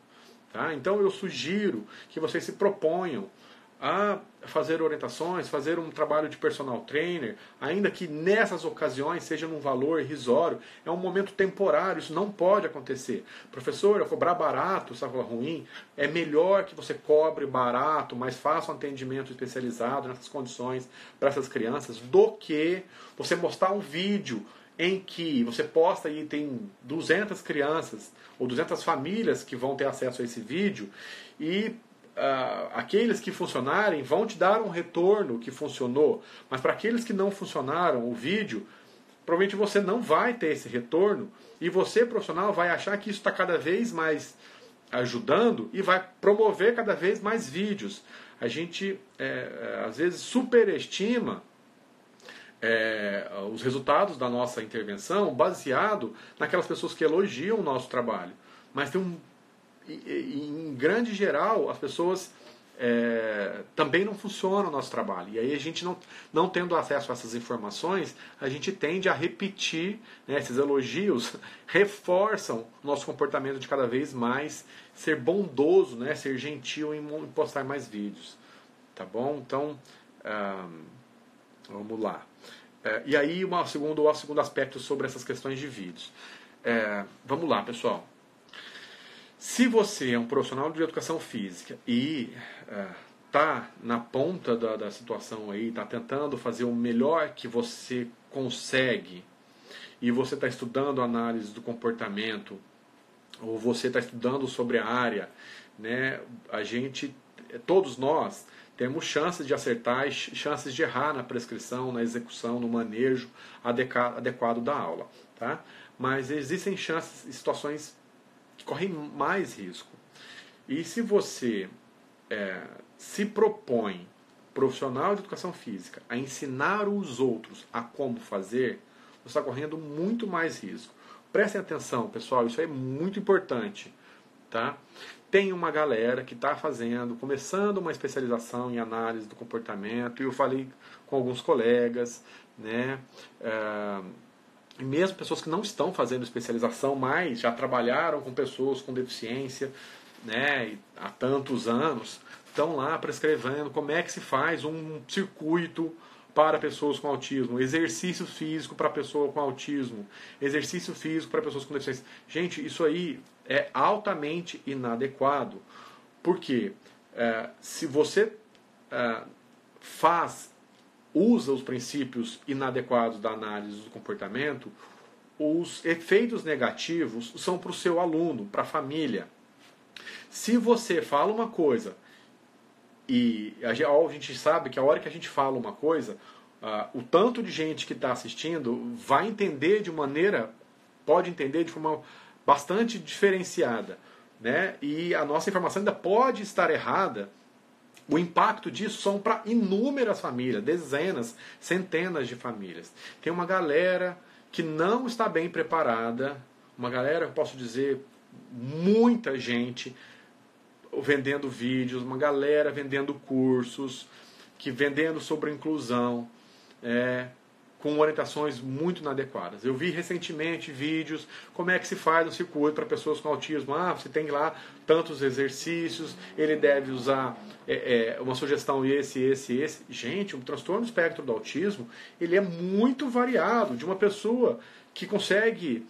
Speaker 1: Tá? Então eu sugiro que vocês se proponham a fazer orientações, fazer um trabalho de personal trainer, ainda que nessas ocasiões seja num valor irrisório, é um momento temporário, isso não pode acontecer. Professor, eu cobrar barato, sabe, ruim, é melhor que você cobre barato, mas faça um atendimento especializado nessas condições para essas crianças, do que você mostrar um vídeo em que você posta e tem 200 crianças ou 200 famílias que vão ter acesso a esse vídeo e aqueles que funcionarem vão te dar um retorno que funcionou, mas para aqueles que não funcionaram o vídeo, provavelmente você não vai ter esse retorno e você, profissional, vai achar que isso está cada vez mais ajudando e vai promover cada vez mais vídeos. A gente às vezes superestima os resultados da nossa intervenção baseado naquelas pessoas que elogiam o nosso trabalho, mas tem em grande geral, as pessoas também não funcionam o nosso trabalho. E aí a gente não tendo acesso a essas informações, a gente tende a repetir, né, esses elogios, reforçam o nosso comportamento de cada vez mais ser bondoso, né, ser gentil em postar mais vídeos. Tá bom? Então, vamos lá. E aí o segundo aspecto sobre essas questões de vídeos. Vamos lá, pessoal. Se você é um profissional de educação física e está na ponta da situação aí, está tentando fazer o melhor que você consegue, e você está estudando análise do comportamento, ou você está estudando sobre a área, né, todos nós temos chances de acertar e chances de errar na prescrição, na execução, no manejo adequado da aula. Tá? Mas existem situações que correm mais risco. E se você se propõe, profissional de educação física, a ensinar os outros a como fazer, você está correndo muito mais risco. Prestem atenção, pessoal, isso é muito importante. Tá? Tem uma galera que está começando uma especialização em análise do comportamento, e eu falei com alguns colegas, né? E mesmo pessoas que não estão fazendo especialização, mas já trabalharam com pessoas com deficiência, né, há tantos anos, estão lá prescrevendo como é que se faz um circuito para pessoas com autismo, exercício físico para pessoa com autismo, exercício físico para pessoas com deficiência. Gente, isso aí é altamente inadequado. Por quê? Se você usa os princípios inadequados da análise do comportamento, os efeitos negativos são para o seu aluno, para a família. Se você fala uma coisa e a gente sabe que a hora que a gente fala uma coisa, o tanto de gente que está assistindo vai entender pode entender de forma bastante diferenciada, né? E a nossa informação ainda pode estar errada. O impacto disso são para inúmeras famílias, dezenas, centenas de famílias. Tem uma galera que não está bem preparada, uma galera, eu posso dizer, muita gente vendendo vídeos, uma galera vendendo cursos, vendendo sobre inclusão, com orientações muito inadequadas. Eu vi recentemente vídeos, como é que se faz um circuito para pessoas com autismo. Você tem lá tantos exercícios, ele deve usar uma sugestão esse. Gente, o transtorno do espectro do autismo, ele é muito variado, de uma pessoa que consegue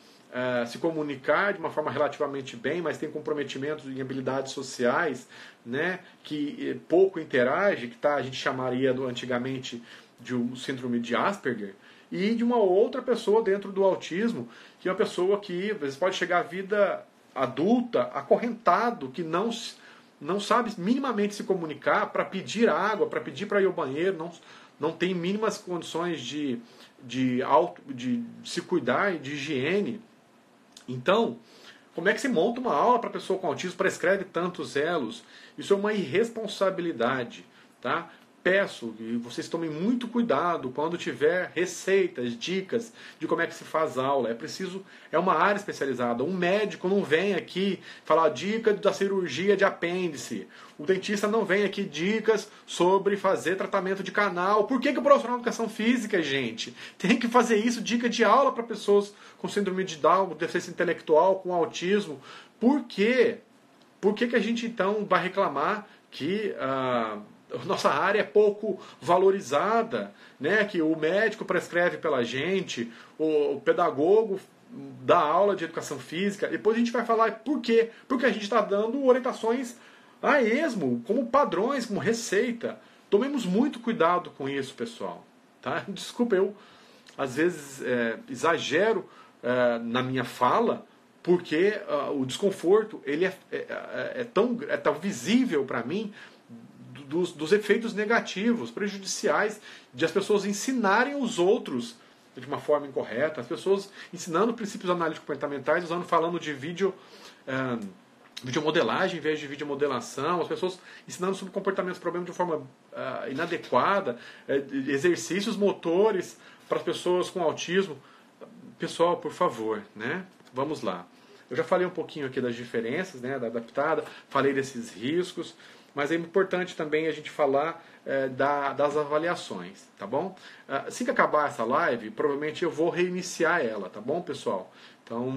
Speaker 1: se comunicar de uma forma relativamente bem, mas tem comprometimentos em habilidades sociais, né, que pouco interage, que a gente chamaria antigamente de um síndrome de Asperger, e de uma outra pessoa dentro do autismo, que é uma pessoa que às vezes pode chegar à vida adulta acorrentado, que não sabe minimamente se comunicar para pedir água, para pedir para ir ao banheiro, não tem mínimas condições de se cuidar, de higiene. Então, como é que se monta uma aula para pessoa com autismo, prescreve tantos elos? Isso é uma irresponsabilidade, tá? Peço que vocês tomem muito cuidado quando tiver receitas, dicas de como é que se faz aula. É uma área especializada. Um médico não vem aqui falar dica da cirurgia de apêndice. O dentista não vem aqui dicas sobre fazer tratamento de canal. Por que o profissional de educação física, gente, tem que fazer isso, dica de aula para pessoas com síndrome de Down, deficiência intelectual, com autismo? Por quê? Por que a gente então vai reclamar que nossa área é pouco valorizada, né? Que o médico prescreve pela gente, o pedagogo dá aula de educação física. Depois a gente vai falar por quê? Porque a gente está dando orientações a esmo, como padrões, como receita. Tomemos muito cuidado com isso, pessoal. Tá? Desculpa, eu às vezes exagero na minha fala, porque o desconforto ele é tão visível para mim dos efeitos negativos, prejudiciais, de as pessoas ensinarem os outros de uma forma incorreta, as pessoas ensinando princípios analíticos comportamentais, falando de videomodelagem em vez de videomodelação, as pessoas ensinando sobre comportamentos, problemas de forma inadequada, exercícios motores para as pessoas com autismo. Pessoal, por favor, né? Vamos lá. Eu já falei um pouquinho aqui das diferenças, né, da adaptada, falei desses riscos, mas é importante também a gente falar das avaliações, tá bom? Assim que acabar essa live, provavelmente eu vou reiniciar ela, tá bom, pessoal? Então,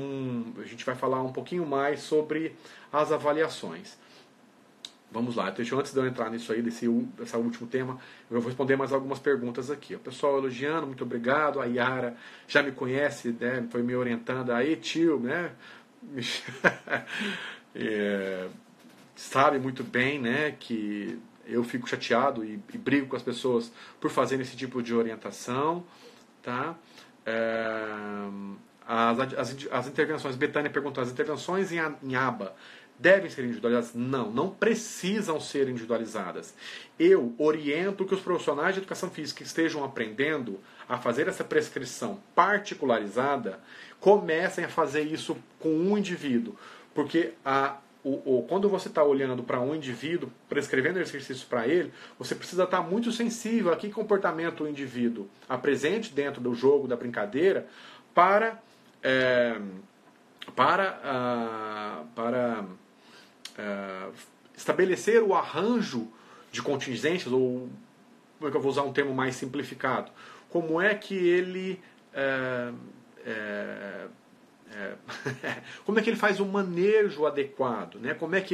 Speaker 1: a gente vai falar um pouquinho mais sobre as avaliações. Vamos lá, antes de eu entrar nisso aí, desse último tema, eu vou responder mais algumas perguntas aqui. O pessoal elogiando, muito obrigado. A Yara já me conhece, né, foi me orientando. Aí, tio, né? Sabe muito bem, né, que eu fico chateado e brigo com as pessoas por fazerem esse tipo de orientação, tá? As intervenções, Betânia perguntou, as intervenções em aba devem ser individualizadas? Não precisam ser individualizadas. Eu oriento que os profissionais de educação física que estejam aprendendo a fazer essa prescrição particularizada comecem a fazer isso com um indivíduo, porque quando você está olhando para um indivíduo, prescrevendo exercícios para ele, você precisa estar muito sensível a que comportamento o indivíduo apresente dentro do jogo, da brincadeira, para estabelecer o arranjo de contingências, ou como é que eu vou usar um termo mais simplificado? Como é que ele como é que ele faz um manejo adequado, né? Como é que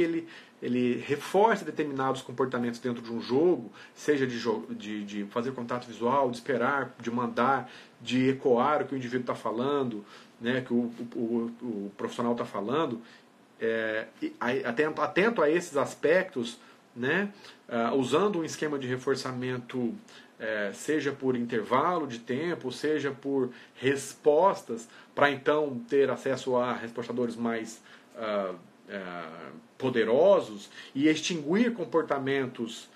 Speaker 1: ele reforça determinados comportamentos dentro de um jogo, seja de fazer contato visual, de esperar, de mandar, de ecoar o que o indivíduo está falando, né? Que o profissional está falando, atento a esses aspectos, né? Usando um esquema de reforçamento, seja por intervalo de tempo, seja por respostas, para então ter acesso a respostadores mais poderosos e extinguir comportamentos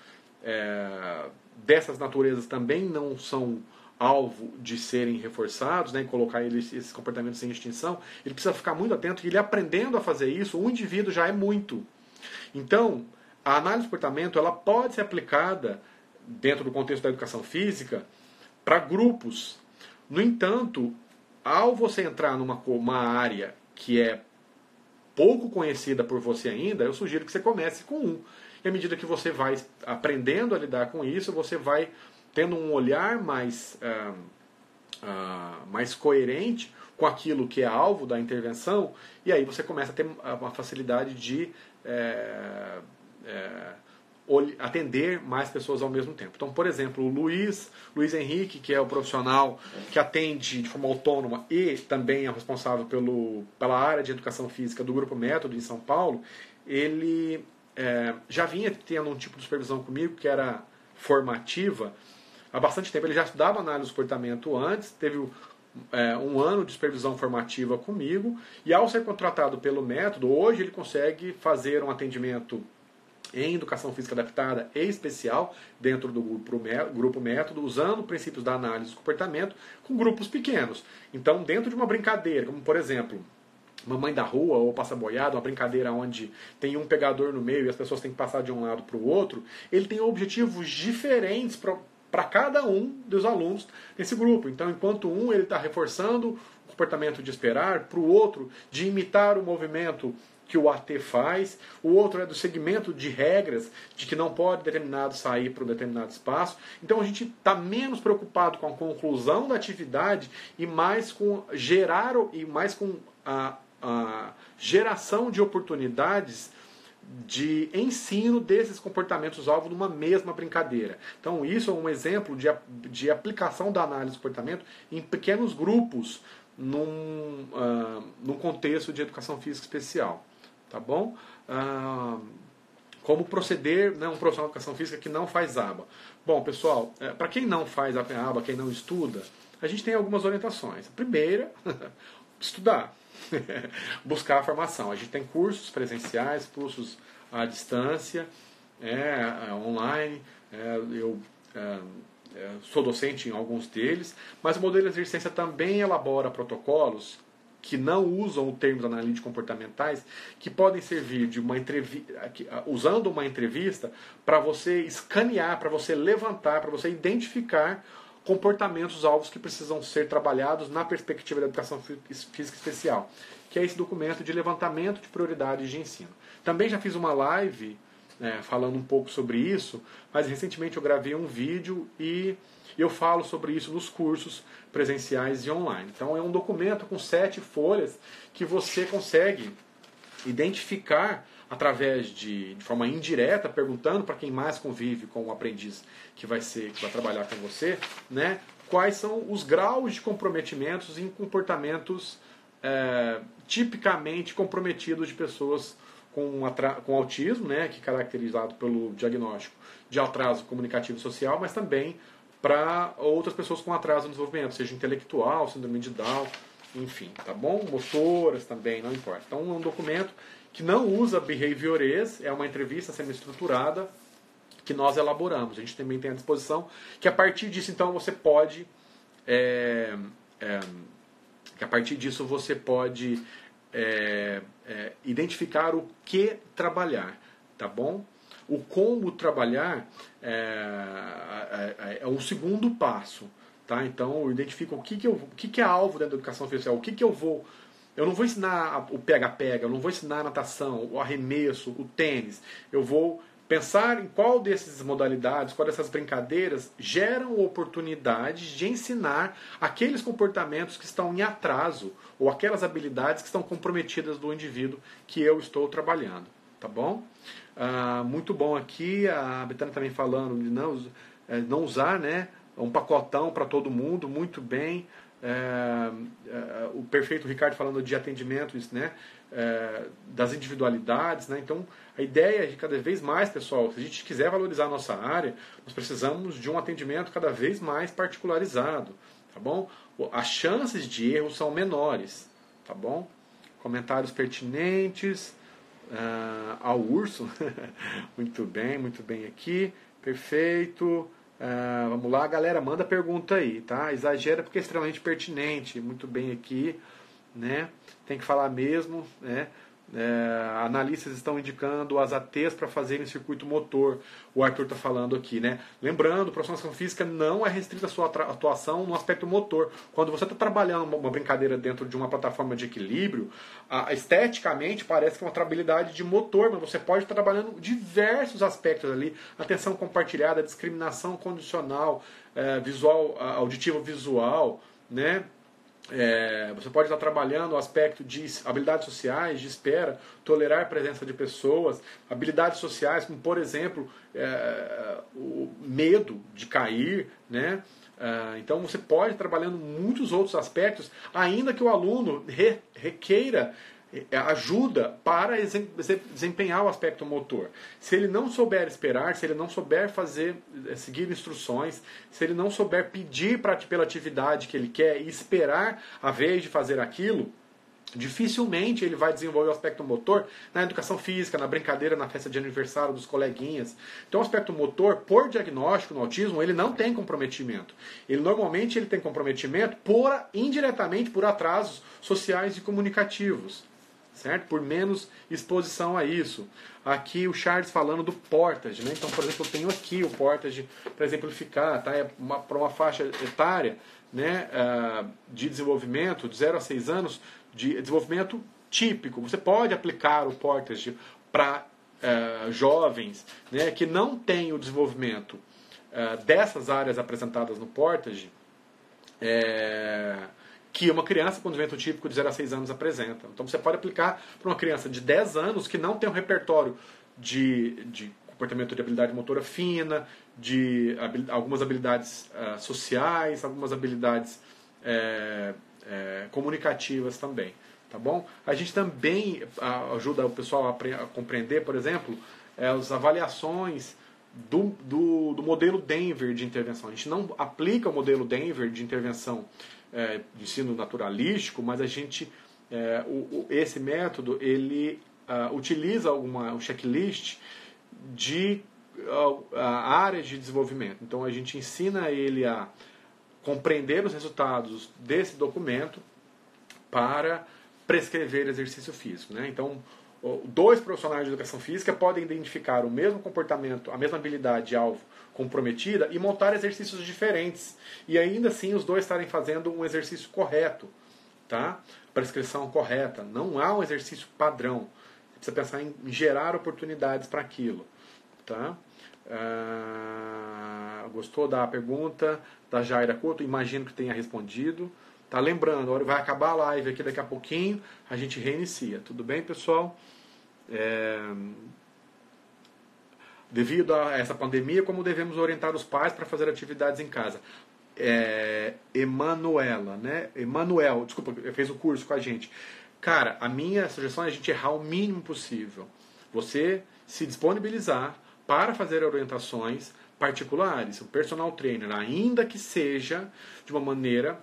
Speaker 1: dessas naturezas também não são alvo de serem reforçados, né, e colocar esses comportamentos em extinção. Ele precisa ficar muito atento, que ele aprendendo a fazer isso, um indivíduo já é muito. Então, a análise de comportamento ela pode ser aplicada dentro do contexto da educação física para grupos. No entanto, ao você entrar numa área que é pouco conhecida por você ainda, eu sugiro que você comece com um. E à medida que você vai aprendendo a lidar com isso, você vai tendo um olhar mais coerente com aquilo que é alvo da intervenção, e aí você começa a ter uma facilidade de atender mais pessoas ao mesmo tempo. Então, por exemplo, o Luiz Henrique, que é o profissional que atende de forma autônoma e também é responsável pela área de educação física do Grupo Método em São Paulo, ele já vinha tendo um tipo de supervisão comigo que era formativa há bastante tempo. Ele já estudava análise do comportamento antes, teve um ano de supervisão formativa comigo, e ao ser contratado pelo Método, hoje ele consegue fazer um atendimento em educação física adaptada e especial dentro do grupo Método, usando princípios da análise do comportamento com grupos pequenos. Então, dentro de uma brincadeira, como por exemplo, Mamãe da Rua ou Passa Boiada, uma brincadeira onde tem um pegador no meio e as pessoas têm que passar de um lado para o outro, ele tem objetivos diferentes para cada um dos alunos nesse grupo. Então, enquanto ele está reforçando o comportamento de esperar, para o outro de imitar o movimento que o AT faz, o outro é do segmento de regras, de que não pode determinado sair para um determinado espaço. Então a gente está menos preocupado com a conclusão da atividade e mais com a geração de oportunidades de ensino desses comportamentos-alvo numa mesma brincadeira. Então, isso é um exemplo de aplicação da análise do comportamento em pequenos grupos num contexto de educação física especial. Tá bom? Como proceder, né, um profissional de educação física que não faz aba. Bom, pessoal, para quem não faz a aba, quem não estuda, a gente tem algumas orientações. A primeira, estudar. Buscar a formação. A gente tem cursos presenciais, cursos à distância, online. Eu sou docente em alguns deles, mas o modelo de exercência também elabora protocolos que não usam termos analíticos comportamentais, que podem servir de uma usando uma entrevista para você escanear, para você levantar, para você identificar comportamentos alvos que precisam ser trabalhados na perspectiva da educação física especial, que é esse documento de levantamento de prioridades de ensino. Também já fiz uma live falando um pouco sobre isso, mas recentemente eu gravei um vídeo e eu falo sobre isso nos cursos presenciais e online. Então é um documento com 7 folhas que você consegue identificar através de forma indireta, perguntando para quem mais convive com o aprendiz que vai trabalhar com você, né, quais são os graus de comprometimentos em comportamentos tipicamente comprometidos de pessoas com autismo, né, que é caracterizado pelo diagnóstico de atraso comunicativo e social, mas também para outras pessoas com atraso no desenvolvimento, seja intelectual, síndrome de Down, enfim, tá bom? Motoras também, não importa. Então é um documento que não usa behaviorês, é uma entrevista semi-estruturada que nós elaboramos. A gente também tem à disposição que a partir disso, então, você pode identificar o que trabalhar, tá bom? O como trabalhar é o segundo passo, tá? Então eu identifico o que é alvo dentro da educação física, o que eu vou. Eu não vou ensinar o pega-pega, eu não vou ensinar a natação, o arremesso, o tênis. Eu vou pensar em qual dessas modalidades, qual dessas brincadeiras geram oportunidades de ensinar aqueles comportamentos que estão em atraso ou aquelas habilidades que estão comprometidas do indivíduo que eu estou trabalhando. Tá bom? Muito bom aqui, a Betânia também falando de não usar, né, um pacotão para todo mundo, muito bem. O perfeito Ricardo falando de atendimento, isso, né, das individualidades, né? Então a ideia é de cada vez mais, pessoal, se a gente quiser valorizar a nossa área, nós precisamos de um atendimento cada vez mais particularizado, tá bom? As chances de erro são menores, tá bom? Comentários pertinentes ao urso. Muito bem aqui, perfeito. Vamos lá, galera, manda pergunta aí, tá? Exagera porque é extremamente pertinente, muito bem aqui, né? Tem que falar mesmo, né? Analistas estão indicando as ATs para fazerem circuito motor. O Arthur está falando aqui, né? Lembrando, a profissional física não é restrita a sua atuação no aspecto motor. Quando você está trabalhando uma brincadeira dentro de uma plataforma de equilíbrio, esteticamente parece que é uma trabalhabilidade de motor, mas você pode estar trabalhando diversos aspectos ali: atenção compartilhada, discriminação condicional, visual, auditivo visual, né? Você pode estar trabalhando o aspecto de habilidades sociais, de espera, tolerar a presença de pessoas, habilidades sociais, como por exemplo o medo de cair, né? Então você pode ir trabalhando muitos outros aspectos, ainda que o aluno requeira ajuda para desempenhar o aspecto motor. Se ele não souber esperar, se ele não souber seguir instruções, se ele não souber pedir pela atividade que ele quer e esperar a vez de fazer aquilo, dificilmente ele vai desenvolver o aspecto motor na educação física, na brincadeira, na festa de aniversário dos coleguinhas. Então o aspecto motor, por diagnóstico no autismo, ele não tem comprometimento. Normalmente ele tem comprometimento indiretamente por atrasos sociais e comunicativos, certo? Por menos exposição a isso. Aqui o Charles falando do Portage, né? Então, por exemplo, eu tenho aqui o Portage para exemplificar, tá? Para uma faixa etária, né, de desenvolvimento de 0 a 6 anos, de desenvolvimento típico. Você pode aplicar o Portage para jovens, né, que não têm o desenvolvimento dessas áreas apresentadas no Portage, que uma criança com desenvolvimento típico de 0 a 6 anos apresenta. Então você pode aplicar para uma criança de 10 anos que não tem um repertório de comportamento de habilidade motora fina, de algumas habilidades sociais, algumas habilidades comunicativas também. Tá bom? A gente também ajuda o pessoal a compreender, por exemplo, as avaliações do modelo Denver de intervenção. A gente não aplica o modelo Denver de intervenção de ensino naturalístico, mas a gente, esse método, ele utiliza um checklist de áreas de desenvolvimento. Então a gente ensina ele a compreender os resultados desse documento para prescrever exercício físico. Né? Então, 2 profissionais de educação física podem identificar o mesmo comportamento, a mesma habilidade alvo comprometida e montar exercícios diferentes. E ainda assim os 2 estarem fazendo um exercício correto. Tá? Prescrição correta. Não há um exercício padrão. Você precisa pensar em gerar oportunidades para aquilo. Tá? Gostou da pergunta da Jaira Couto? Imagino que tenha respondido. Tá, lembrando, vai acabar a live aqui daqui a pouquinho, a gente reinicia. Tudo bem, pessoal? Devido a essa pandemia, como devemos orientar os pais para fazer atividades em casa? Emanuela, né? Emanuel, desculpa, fez o curso com a gente. Cara, a minha sugestão é a gente errar o mínimo possível. Você se disponibilizar para fazer orientações particulares, o personal trainer, ainda que seja de uma maneira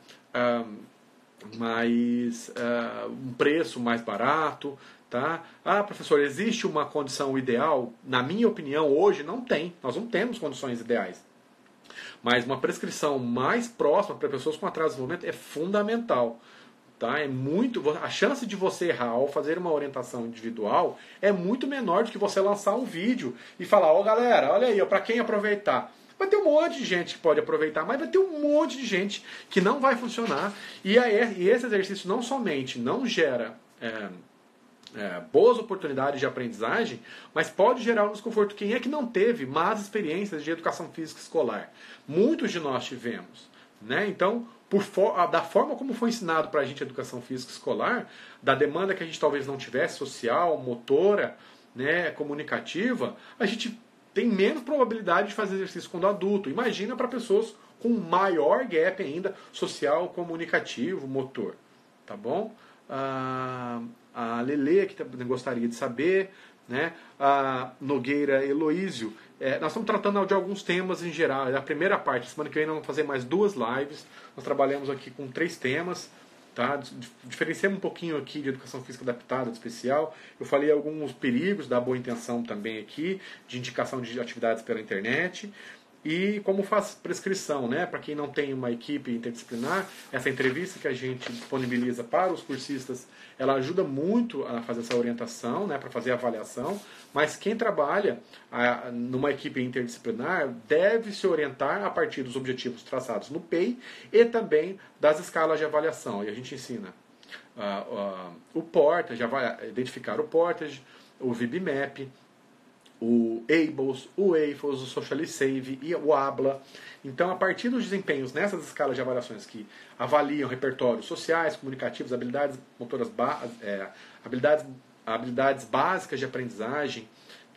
Speaker 1: um preço mais barato, tá? Professor, existe uma condição ideal? Na minha opinião, hoje não tem. Nós não temos condições ideais. Mas uma prescrição mais próxima para pessoas com atraso de desenvolvimento é fundamental. Tá? A chance de você errar ao fazer uma orientação individual é muito menor do que você lançar um vídeo e falar, galera, olha aí, para quem aproveitar. Vai ter um monte de gente que pode aproveitar, mas vai ter um monte de gente que não vai funcionar. E esse exercício não somente não gera boas oportunidades de aprendizagem, mas pode gerar um desconforto. Quem é que não teve más experiências de educação física escolar? Muitos de nós tivemos. Né? Então, da forma como foi ensinado para a gente a educação física escolar, da demanda que a gente talvez não tivesse, social, motora, né, comunicativa, a gente tem menos probabilidade de fazer exercício quando adulto. Imagina para pessoas com maior gap ainda, social, comunicativo, motor. Tá bom? A Lele, que gostaria de saber, né? A Nogueira Heloísio. Nós estamos tratando de alguns temas em geral. A primeira parte, semana que vem nós vamos fazer mais 2 lives. Nós trabalhamos aqui com 3 temas. Tá? Diferenciamos um pouquinho aqui de educação física adaptada, de especial. Eu falei alguns perigos da boa intenção também aqui, de indicação de atividades pela internet. E como faz prescrição, né? Para quem não tem uma equipe interdisciplinar, essa entrevista que a gente disponibiliza para os cursistas, ela ajuda muito a fazer essa orientação, né? Para fazer a avaliação. Mas quem trabalha numa equipe interdisciplinar deve se orientar a partir dos objetivos traçados no PEI e também das escalas de avaliação. E a gente ensina o Portage, já vai identificar o Portage, o VibMap, o ABLES, o AFOS, o Socially Save e o ABLA. Então, a partir dos desempenhos nessas escalas de avaliações que avaliam repertórios sociais, comunicativos, habilidades motoras, habilidades básicas de aprendizagem,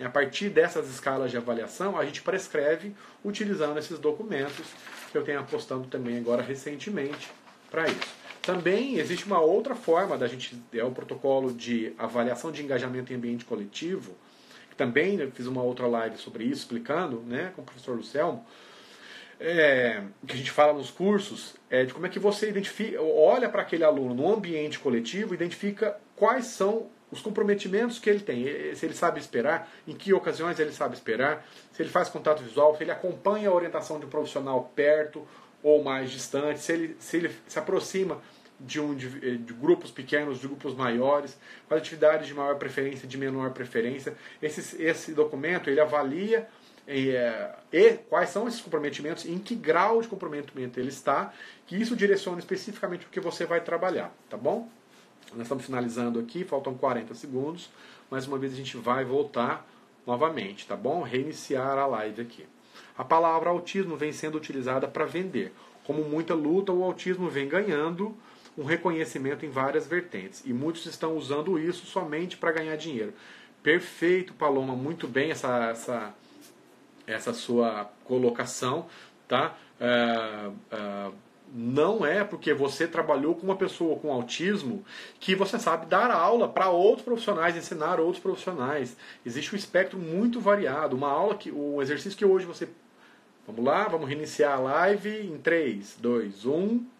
Speaker 1: a partir dessas escalas de avaliação, a gente prescreve utilizando esses documentos que eu tenho apostado também agora recentemente para isso. Também existe uma outra forma da gente, o protocolo de avaliação de engajamento em ambiente coletivo. Também eu fiz uma outra live sobre isso, explicando, né, com o professor Lucelmo, que a gente fala nos cursos, de como é que você identifica, olha para aquele aluno no ambiente coletivo, identifica quais são os comprometimentos que ele tem, se ele sabe esperar, em que ocasiões ele sabe esperar, se ele faz contato visual, se ele acompanha a orientação de um profissional perto ou mais distante, se ele se aproxima de grupos pequenos, de grupos maiores, com atividades de maior preferência, de menor preferência. Esse documento ele avalia quais são esses comprometimentos, em que grau de comprometimento ele está, que isso direciona especificamente o que você vai trabalhar, tá bom? Nós estamos finalizando aqui, faltam 40 segundos, mais uma vez a gente vai voltar novamente, tá bom? Reiniciar a live aqui. A palavra autismo vem sendo utilizada para vender. Como muita luta, o autismo vem ganhando um reconhecimento em várias vertentes. E muitos estão usando isso somente para ganhar dinheiro. Perfeito, Paloma, muito bem essa sua colocação, tá? Não é porque você trabalhou com uma pessoa com autismo que você sabe dar aula para outros profissionais, ensinar outros profissionais. Existe um espectro muito variado. Uma aula o exercício que hoje você... Vamos lá, vamos reiniciar a live em 3, 2, 1...